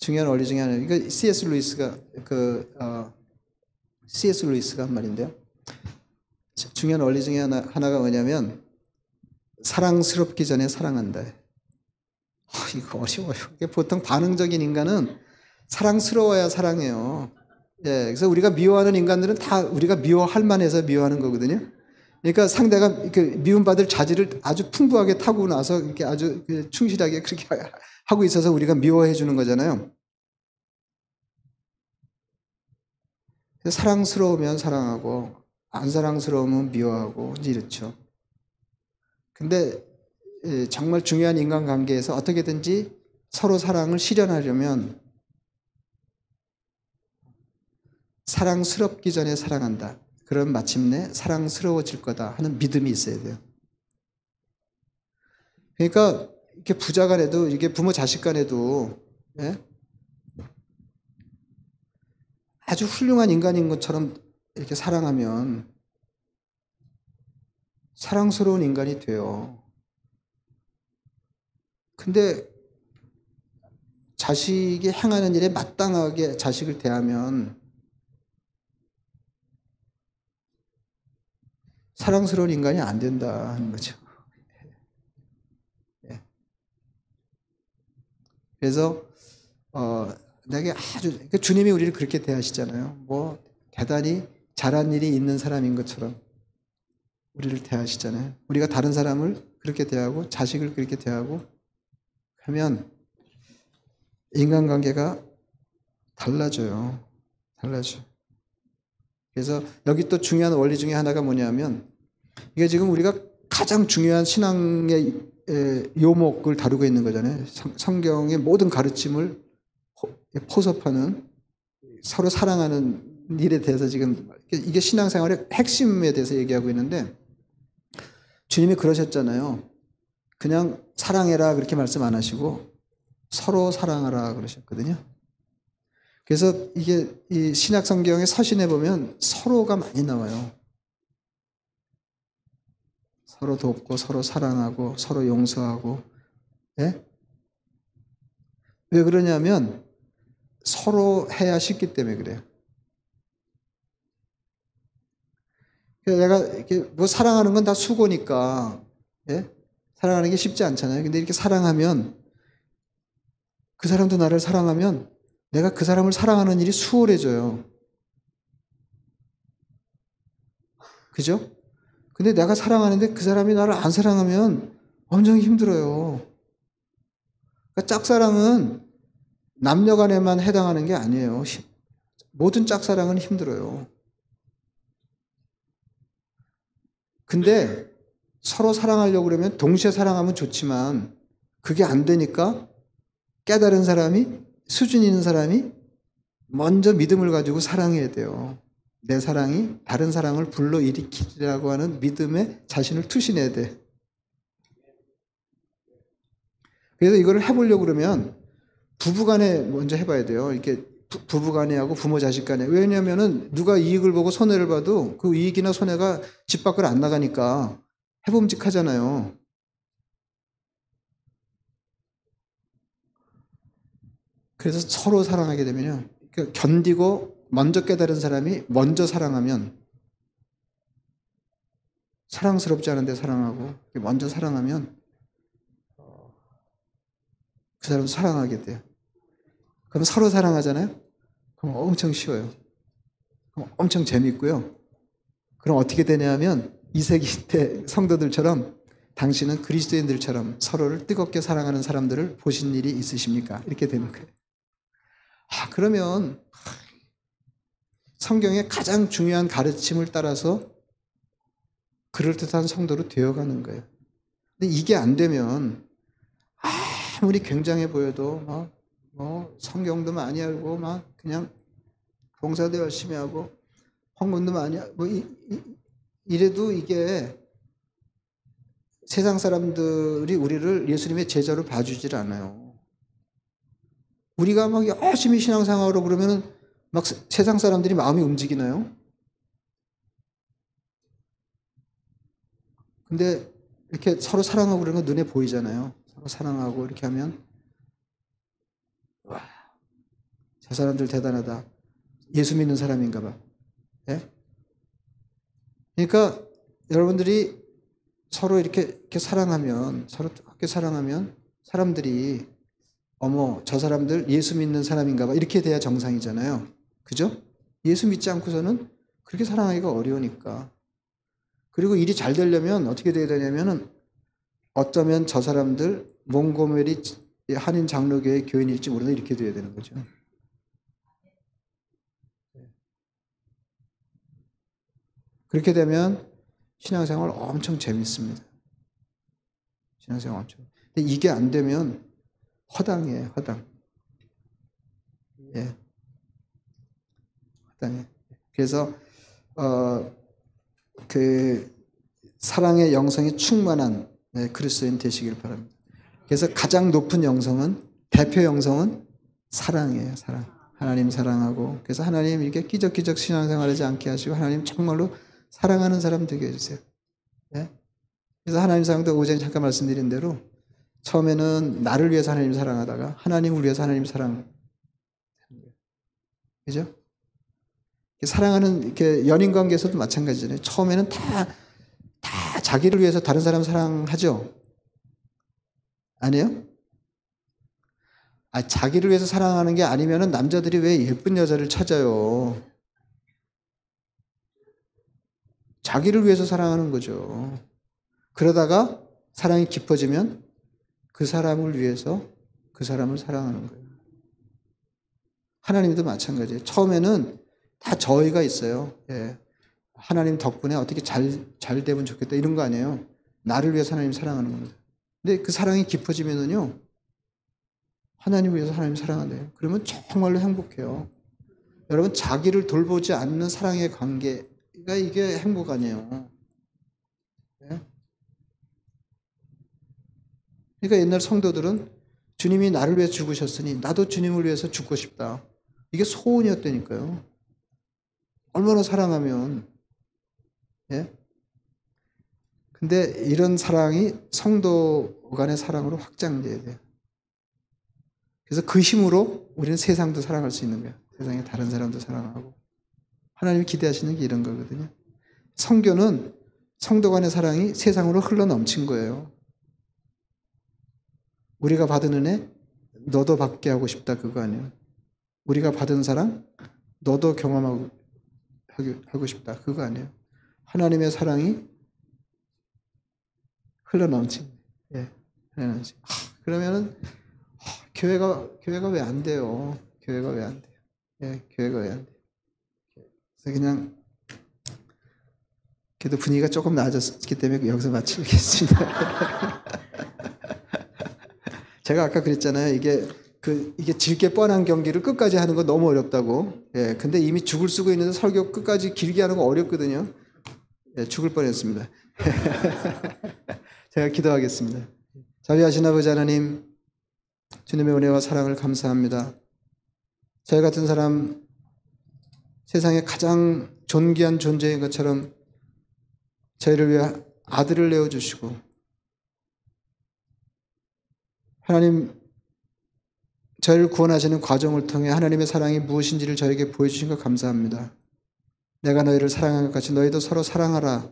그러니까 C.S. 루이스가 한 말인데요. 중요한 원리 중에 하나가 뭐냐면, 사랑스럽기 전에 사랑한다. 이거 어려워요. 보통 반응적인 인간은 사랑스러워야 사랑해요. 예, 그래서 우리가 미워하는 인간들은 다 우리가 미워할 만해서 미워하는 거거든요. 그러니까 상대가 미움받을 자질을 아주 풍부하게 타고 나서 이렇게 아주 충실하게 그렇게 하고 있어서 우리가 미워해 주는 거잖아요. 사랑스러우면 사랑하고 안 사랑스러우면 미워하고 이제 이렇죠. 근데 정말 중요한 인간관계에서 어떻게든지 서로 사랑을 실현하려면 사랑스럽기 전에 사랑한다. 그럼 마침내 사랑스러워질 거다 하는 믿음이 있어야 돼요. 그러니까 이렇게 부자 간에도 이게 부모 자식 간에도 예? 아주 훌륭한 인간인 것처럼 이렇게 사랑하면 사랑스러운 인간이 돼요. 근데 자식이 행하는 일에 마땅하게 자식을 대하면 사랑스러운 인간이 안 된다 하는 거죠. 예. 그래서 내게 아주 주님이 우리를 그렇게 대하시잖아요. 뭐 대단히 잘한 일이 있는 사람인 것처럼 우리를 대하시잖아요. 우리가 다른 사람을 그렇게 대하고 자식을 그렇게 대하고 하면 인간관계가 달라져요. 달라져요. 그래서 여기 또 중요한 원리 중에 하나가 뭐냐면 이게 지금 우리가 가장 중요한 신앙의 요목을 다루고 있는 거잖아요. 성경의 모든 가르침을 포섭하는 서로 사랑하는 일에 대해서 지금 이게 신앙생활의 핵심에 대해서 얘기하고 있는데 주님이 그러셨잖아요. 그냥 사랑해라 그렇게 말씀 안 하시고 서로 사랑하라 그러셨거든요. 그래서 이게 이 신약 성경의 서신에 보면 서로가 많이 나와요. 서로 돕고 서로 사랑하고 서로 용서하고. 예? 왜 그러냐면 서로 해야 쉽기 때문에 그래요. 내가 이렇게 뭐 사랑하는 건 다 수고니까, 예? 사랑하는 게 쉽지 않잖아요. 근데 이렇게 사랑하면 그 사람도 나를 사랑하면 내가 그 사람을 사랑하는 일이 수월해져요. 그죠? 근데 내가 사랑하는데 그 사람이 나를 안 사랑하면 엄청 힘들어요. 그러니까 짝사랑은 남녀 간에만 해당하는 게 아니에요. 모든 짝사랑은 힘들어요. 근데 서로 사랑하려고 그러면 동시에 사랑하면 좋지만 그게 안 되니까 깨달은 사람이, 수준 있는 사람이 먼저 믿음을 가지고 사랑해야 돼요. 내 사랑이 다른 사랑을 불러일으키리라고 하는 믿음에 자신을 투신해야 돼. 그래서 이거를 해보려고 그러면 부부간에 먼저 해봐야 돼요. 이렇게 부부간에 하고 부모 자식간에. 왜냐면은 누가 이익을 보고 손해를 봐도 그 이익이나 손해가 집 밖을 안 나가니까 해봄직하잖아요. 그래서 서로 사랑하게 되면요. 그러니까 견디고 먼저 깨달은 사람이 먼저 사랑하면, 사랑스럽지 않은데 사랑하고 먼저 사랑하면 그 사람 사랑하게 돼요. 그럼 서로 사랑하잖아요. 그럼 엄청 쉬워요. 그럼 엄청 재밌고요. 그럼 어떻게 되냐면 2세기 때 성도들처럼 당신은 그리스도인들처럼 서로를 뜨겁게 사랑하는 사람들을 보신 일이 있으십니까? 이렇게 되는 거예요. 그러면 성경의 가장 중요한 가르침을 따라서 그럴듯한 성도로 되어가는 거예요. 근데 이게 안 되면 아무리 굉장해 보여도 뭐 성경도 많이 알고 막 그냥 봉사도 열심히 하고 헌금도 많이 하고 뭐 이래도 이게 세상 사람들이 우리를 예수님의 제자로 봐주질 않아요. 우리가 막 열심히 신앙생활하러 그러면은 막 세상 사람들이 마음이 움직이나요? 근데 이렇게 서로 사랑하고 그러는 거 눈에 보이잖아요. 서로 사랑하고 이렇게 하면 와, 저 사람들 대단하다. 예수 믿는 사람인가 봐. 예? 그러니까 여러분들이 서로 이렇게 사랑하면, 서로 뜨겁게 사랑하면 사람들이 어머, 저 사람들 예수 믿는 사람인가 봐. 이렇게 돼야 정상이잖아요. 그죠? 예수 믿지 않고서는 그렇게 사랑하기가 어려우니까. 그리고 일이 잘 되려면 어떻게 돼야 되냐면은 어쩌면 저 사람들 몽고메리 한인 장로교회 교인일지 모르는데 이렇게 돼야 되는 거죠. 그렇게 되면 신앙생활 엄청 재밌습니다. 신앙생활 엄청. 근데 이게 안 되면 허당이에요, 허당. 예. 허당이에요. 그래서, 그, 사랑의 영성이 충만한 그리스도인 되시길 바랍니다. 그래서 가장 높은 영성은, 대표 영성은 사랑이에요, 사랑. 하나님 사랑하고, 그래서 하나님 이렇게 끼적끼적 신앙생활하지 않게 하시고, 하나님 정말로 사랑하는 사람 되게 해주세요. 예? 그래서 하나님 사랑도 오전에 잠깐 말씀드린 대로, 처음에는 나를 위해서 하나님 사랑하다가, 하나님을 위해서 하나님 사랑. 그죠? 사랑하는, 이렇게 연인 관계에서도 마찬가지잖아요. 처음에는 다 자기를 위해서 다른 사람 사랑하죠? 아니에요? 자기를 위해서 사랑하는 게 아니면은 남자들이 왜 예쁜 여자를 찾아요? 자기를 위해서 사랑하는 거죠. 그러다가 사랑이 깊어지면 그 사람을 위해서 그 사람을 사랑하는 거예요. 하나님도 마찬가지예요. 처음에는 다 저희가 있어요. 예. 하나님 덕분에 어떻게 잘 되면 좋겠다 이런 거 아니에요. 나를 위해서 하나님 사랑하는 겁니다. 근데 그 사랑이 깊어지면은요, 하나님을 위해서 하나님 사랑한대요. 그러면 정말로 행복해요. 여러분, 자기를 돌보지 않는 사랑의 관계가 이게 행복 아니에요. 예? 그러니까 옛날 성도들은 주님이 나를 위해서 죽으셨으니 나도 주님을 위해서 죽고 싶다. 이게 소원이었다니까요. 얼마나 사랑하면. 예? 근데 이런 사랑이 성도 간의 사랑으로 확장돼야 돼요. 그래서 그 힘으로 우리는 세상도 사랑할 수 있는 거예요. 세상에 다른 사람도 사랑하고. 하나님이 기대하시는 게 이런 거거든요. 성교는 성도 간의 사랑이 세상으로 흘러 넘친 거예요. 우리가 받은 은혜, 너도 받게 하고 싶다 그거 아니에요. 우리가 받은 사랑, 너도 경험하고 하고 싶다 그거 아니에요. 하나님의 사랑이 흘러 넘친. 예, 그러면은 교회가 왜 안 돼요? 교회가 왜 안 돼요? 예, 교회가 왜 안 돼요? 그래서 그냥 그래도 분위기가 조금 나아졌기 때문에 여기서 마치겠습니다. 제가 아까 그랬잖아요. 이게 질게 뻔한 경기를 끝까지 하는 거 너무 어렵다고. 예, 근데 이미 죽을 쓰고 있는데 설교 끝까지 길게 하는 거 어렵거든요. 예, 죽을 뻔했습니다. 제가 기도하겠습니다. 자비하신 아버지 하나님, 주님의 은혜와 사랑을 감사합니다. 저희 같은 사람, 세상에 가장 존귀한 존재인 것처럼 저희를 위해 아들을 내어주시고, 하나님, 저희를 구원하시는 과정을 통해 하나님의 사랑이 무엇인지를 저에게 보여주신 것 감사합니다. 내가 너희를 사랑한 것 같이 너희도 서로 사랑하라.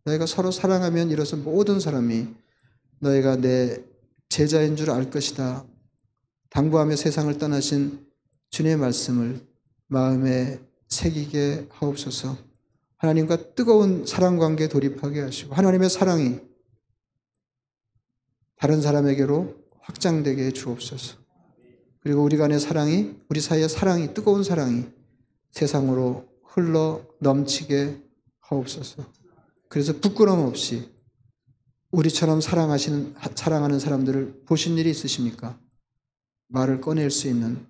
너희가 서로 사랑하면 이로써 모든 사람이 너희가 내 제자인 줄 알 것이다. 당부하며 세상을 떠나신 주님의 말씀을 마음에 새기게 하옵소서. 하나님과 뜨거운 사랑 관계에 돌입하게 하시고 하나님의 사랑이 다른 사람에게로 확장되게 해 주옵소서. 그리고 우리 간의 사랑이, 우리 사이의 사랑이, 뜨거운 사랑이 세상으로 흘러 넘치게 하옵소서. 그래서 부끄러움 없이 우리처럼 사랑하는 사람들을 보신 일이 있으십니까? 말을 꺼낼 수 있는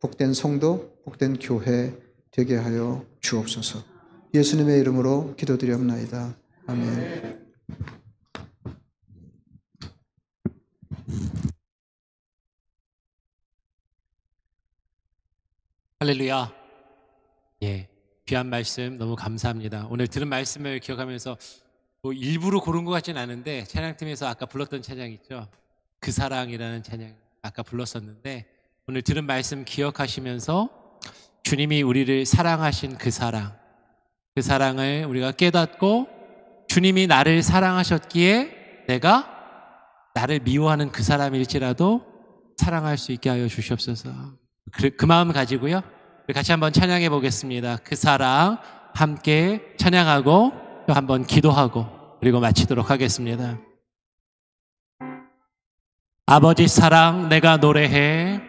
복된 성도, 복된 교회 되게 하여 주옵소서. 예수님의 이름으로 기도드리옵나이다. 아멘. 할렐루야. 예, 귀한 말씀 너무 감사합니다. 오늘 들은 말씀을 기억하면서 뭐 일부러 고른 것 같진 않은데 찬양팀에서 아까 불렀던 찬양 있죠? 그 사랑이라는 찬양 아까 불렀었는데 오늘 들은 말씀 기억하시면서 주님이 우리를 사랑하신 그 사랑을 우리가 깨닫고 주님이 나를 사랑하셨기에 내가 나를 미워하는 그 사람일지라도 사랑할 수 있게 하여 주시옵소서. 그 마음 가지고요. 우리 같이 한번 찬양해 보겠습니다. 그 사랑 함께 찬양하고 또 한번 기도하고 그리고 마치도록 하겠습니다. 아버지 사랑 내가 노래해.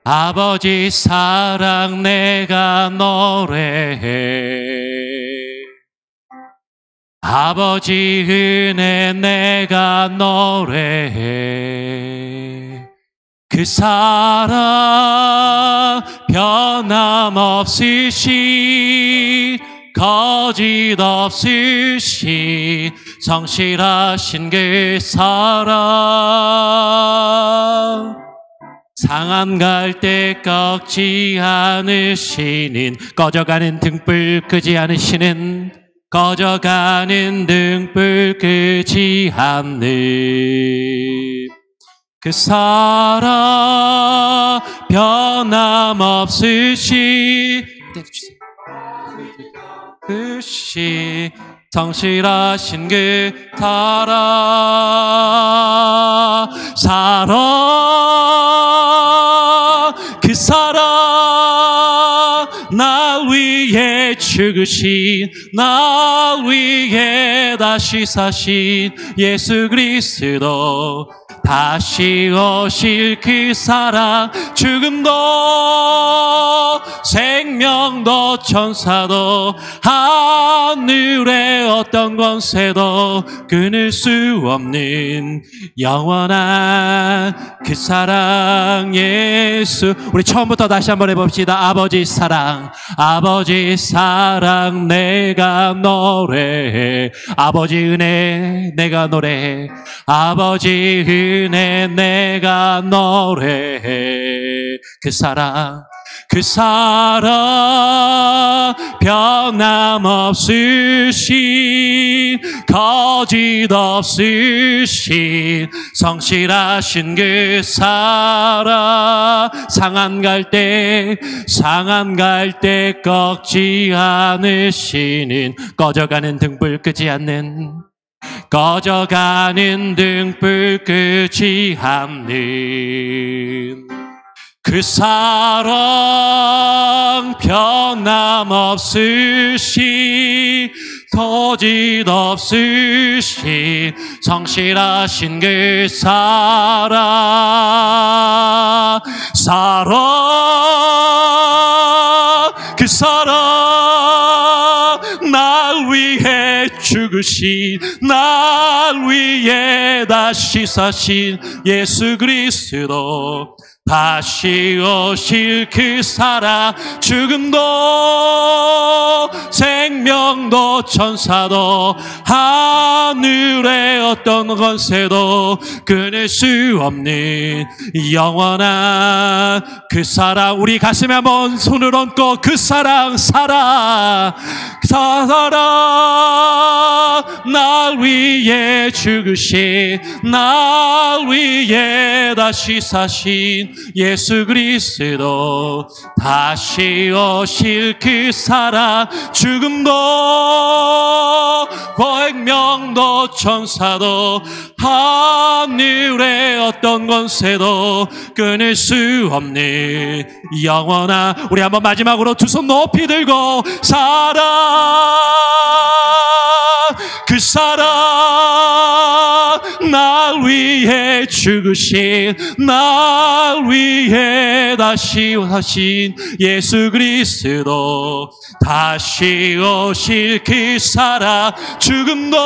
아버지 사랑 내가 노래해. 아버지 은혜 내가 노래해. 그 사랑 변함없으신 거짓 없으신 성실하신 그 사랑 상한 갈 때 꺾지 않으시는 꺼져가는 등불 끄지 않으시는 꺼져가는 등불 끄지 않는 그 사랑 변함없으시 성실하신 그 사랑 그 사랑 날 위해 죽으신 날 위해 다시 사신 예수 그리스도 다시 오실 그 사랑 죽음도 생명도 천사도 하늘의 어떤 권세도 끊을 수 없는 영원한 그 사랑 예수. 우리 처음부터 다시 한번 해봅시다. 아버지 사랑 내가 노래해. 아버지 은혜 내가 노래해. 아버지 은혜 내가 노래해. 그 사랑 변함없으신 거짓 없으신 성실하신 그 사랑 상한 갈 때 꺾지 않으시는 꺼져가는 등불 끄지 않는 꺼져가는 등불 끄지 않는 그 사랑 변함없으신 거짓 없으신 성실하신 그 사랑 그 사랑 죽으신 날 위해 다시 사신 예수 그리스도 다시 오실 그 사랑 죽음도 생명도 천사도 하늘의 어떤 권세도 끊을 수 없는 영원한 그 사랑 우리 가슴에 한번 손을 얹고 그 사랑 날 위해 죽으신 날 위해 다시 사신 예수 그리스도 다시 오실 그 사랑 죽음도 생명도 천사도 하늘의 어떤 권세도 끊을 수 없는 영원한 우리 한번 마지막으로 두 손 높이 들고 그 사랑 날 위해 죽으신 날 위해 다시 오신 예수 그리스도 다시 오실 그 사랑 죽음도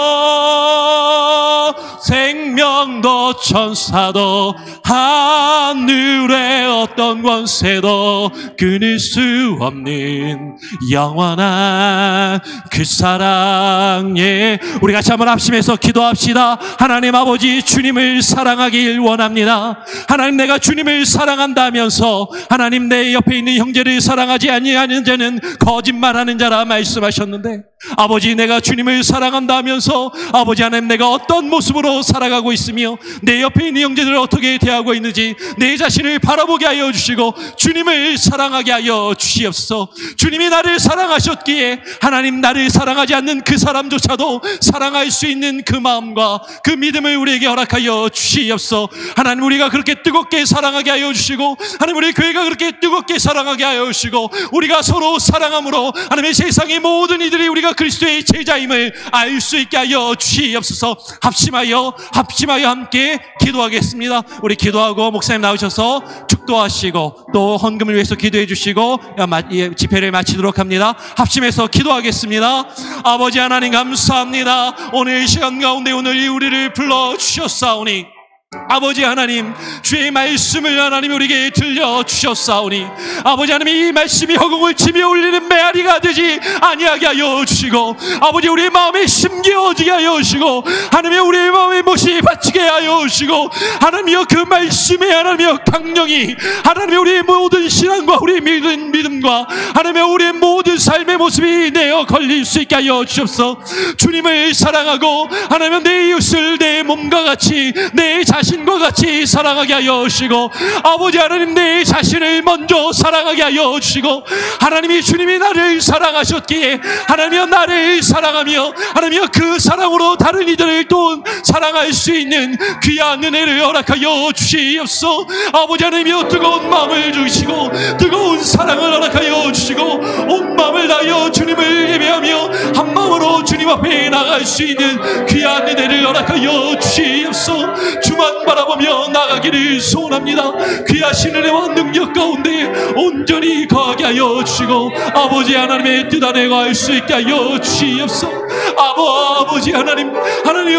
생명도 천사도 하늘의 어떤 권세도 끊을 수 없는 영원한 그 사랑에 우리 같이 한번 합심해서 기도합시다. 하나님 아버지 주님을 사랑하길 원합니다. 하나님 내가 주님을 사랑한다면서 하나님 내 옆에 있는 형제를 사랑하지 아니하는 자는 거짓말하는 자라 말씀하셨는데 아버지 내가 주님을 사랑한다면서 아버지 하나님 내가 어떤 모습으로 살아가고 있으며 내 옆에 있는 형제들을 어떻게 대하고 있는지 내 자신을 바라보게 하여 주시고 주님을 사랑하게 하여 주시옵소서. 주님이 나를 사랑하셨기에 하나님 나를 사랑하지 않는 그 사람조차도 사랑할 수 있는 그 마음과 그 믿음을 우리에게 허락하여 주시옵소서. 하나님 우리가 그렇게 뜨겁게 사랑하게 하여 주시고 하나님 우리 교회가 그렇게 뜨겁게 사랑하게 하여 주시고 우리가 서로 사랑함으로 하나님의 세상의 모든 이들이 우리가 그리스도의 제자임을 알 수 있게 하여 주시옵소서. 합심하여 함께 기도하겠습니다. 우리 기도하고 목사님 나오셔서 축도하시고 또 헌금을 위해서 기도해 주시고 집회를 마치도록 합니다. 합심해서 기도하겠습니다. 아버지 하나님 감사합니다. 오늘 이 시간 가운데 오늘 이 우리를 불러주셨사오니 아버지 하나님 주의 말씀을 하나님 우리에게 들려주셨사오니 아버지 하나님 이 말씀이 허공을 치며 울리는 메아리가 되지 아니하게 하여 주시고 아버지 우리의 마음에 심겨지게 하여 주시고 하나님의 우리의 마음에 못이 받치게 하여 주시고 하나님이여 그 말씀에 하나님이여 강령이 하나님의 우리의 모든 신앙과 우리의 믿음과 하나님의 우리의 모든 삶의 모습이 내어 걸릴 수 있게 하여 주옵소서. 주님을 사랑하고 하나님의 내 이웃을 내 몸과 같이 내 자신과 같이 사랑하게 하여 주시고 아버지 하나님 내 자신을 먼저 사랑하게 하여 주시고 하나님이 주님이 나를 사랑하셨기에 하나님이여 나를 사랑하며 하나님이여 그 사랑으로 다른 이들을 또 사랑할 수 있는 귀한 은혜를 허락하여 주시옵소서. 아버지 하나님이여 뜨거운 마음을 주시고 뜨거운 사랑을 허락하여 주시고 온 마음을 다하여 주님을 예배하며 한 마음으로 주님 앞에 나갈 수 있는 귀한 은혜를 허락하여 주시옵소서. 주만 바라보며 나가기를 소원합니다. 귀하신 은혜와 능력 가운데 온전히 거하게 하여 주시고 아버지 하나님의 뜻 안에 거할 수 있게 하여 주시옵소서. 아버지 하나님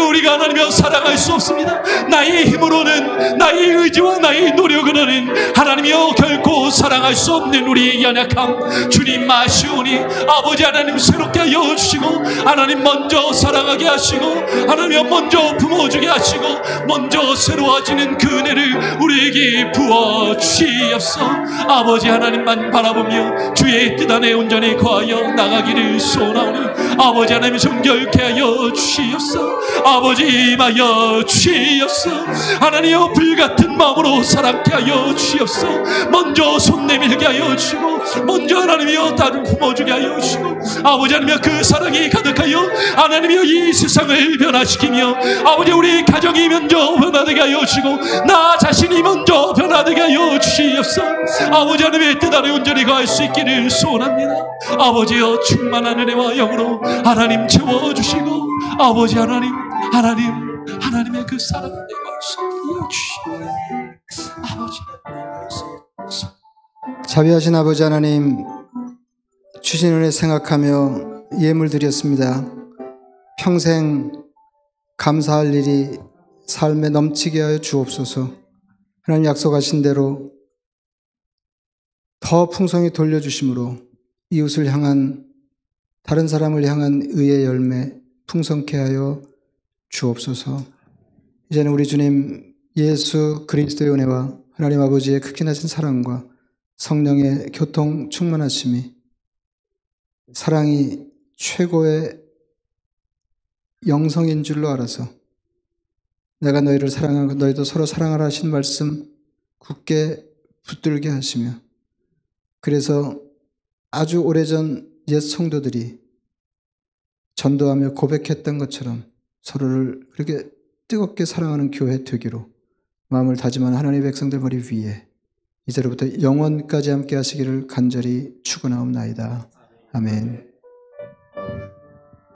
우리가 하나님이여 사랑할 수 없습니다. 나의 힘으로는 나의 의지와 나의 노력으로는 하나님이여 결코 사랑할 수 없는 우리의 연약함 주님 마시오니 아버지 하나님 새롭게 하여 주시고 하나님 먼저 사랑하게 하시고 하나님이여 먼저 품어주게 하시고 먼저 새로워지는 그 은혜를 우리에게 부어주시옵소서. 아버지 하나님만 바라보며 주의 뜻 안에 온전히 거하여 나가기를 소원하오니 아버지 하나님 정결케 하여 주시옵소서. 아버지 임하여 주시옵소서. 하나님여 불같은 마음으로 사랑케 하여 주시옵소서. 먼저 손 내밀게 하여 주시고 먼저 하나님이여 나를 품어주게 하여 주시고 아버지 하나님여 그 사랑이 가득하여 하나님이여 이 세상을 변화시키며 아버지 우리 가정이 먼저 변화되게 하여 주시고 나 자신이 먼저 변화되게 하여 주시옵소서. 아버지 하나님의 뜻 안에 온전히 거할 수 있기를 소원합니다. 아버지여 충만한 은혜와 영으로 하나님 채워주시고 아버지 하나님의 그 사랑을 내가 주시옵소서. 아버지 자비하신 아버지 하나님 주신 은혜 생각하며 예물 드렸습니다. 평생 감사할 일이 삶에 넘치게 하여 주옵소서. 하나님 약속하신 대로 더 풍성히 돌려주심으로 이웃을 향한, 다른 사람을 향한 의의 열매 풍성케 하여 주옵소서. 이제는 우리 주님 예수 그리스도의 은혜와 하나님 아버지의 크게 나신 사랑과 성령의 교통 충만하심이, 사랑이 최고의 영성인 줄로 알아서 내가 너희를 사랑하고 너희도 서로 사랑하라 하신 말씀 굳게 붙들게 하시며, 그래서 아주 오래전 옛 성도들이 전도하며 고백했던 것처럼 서로를 그렇게 뜨겁게 사랑하는 교회 되기로 마음을 다짐하는 하나님의 백성들 머리 위에 이제로부터 영원까지 함께 하시기를 간절히 축원하옵나이다. 아멘.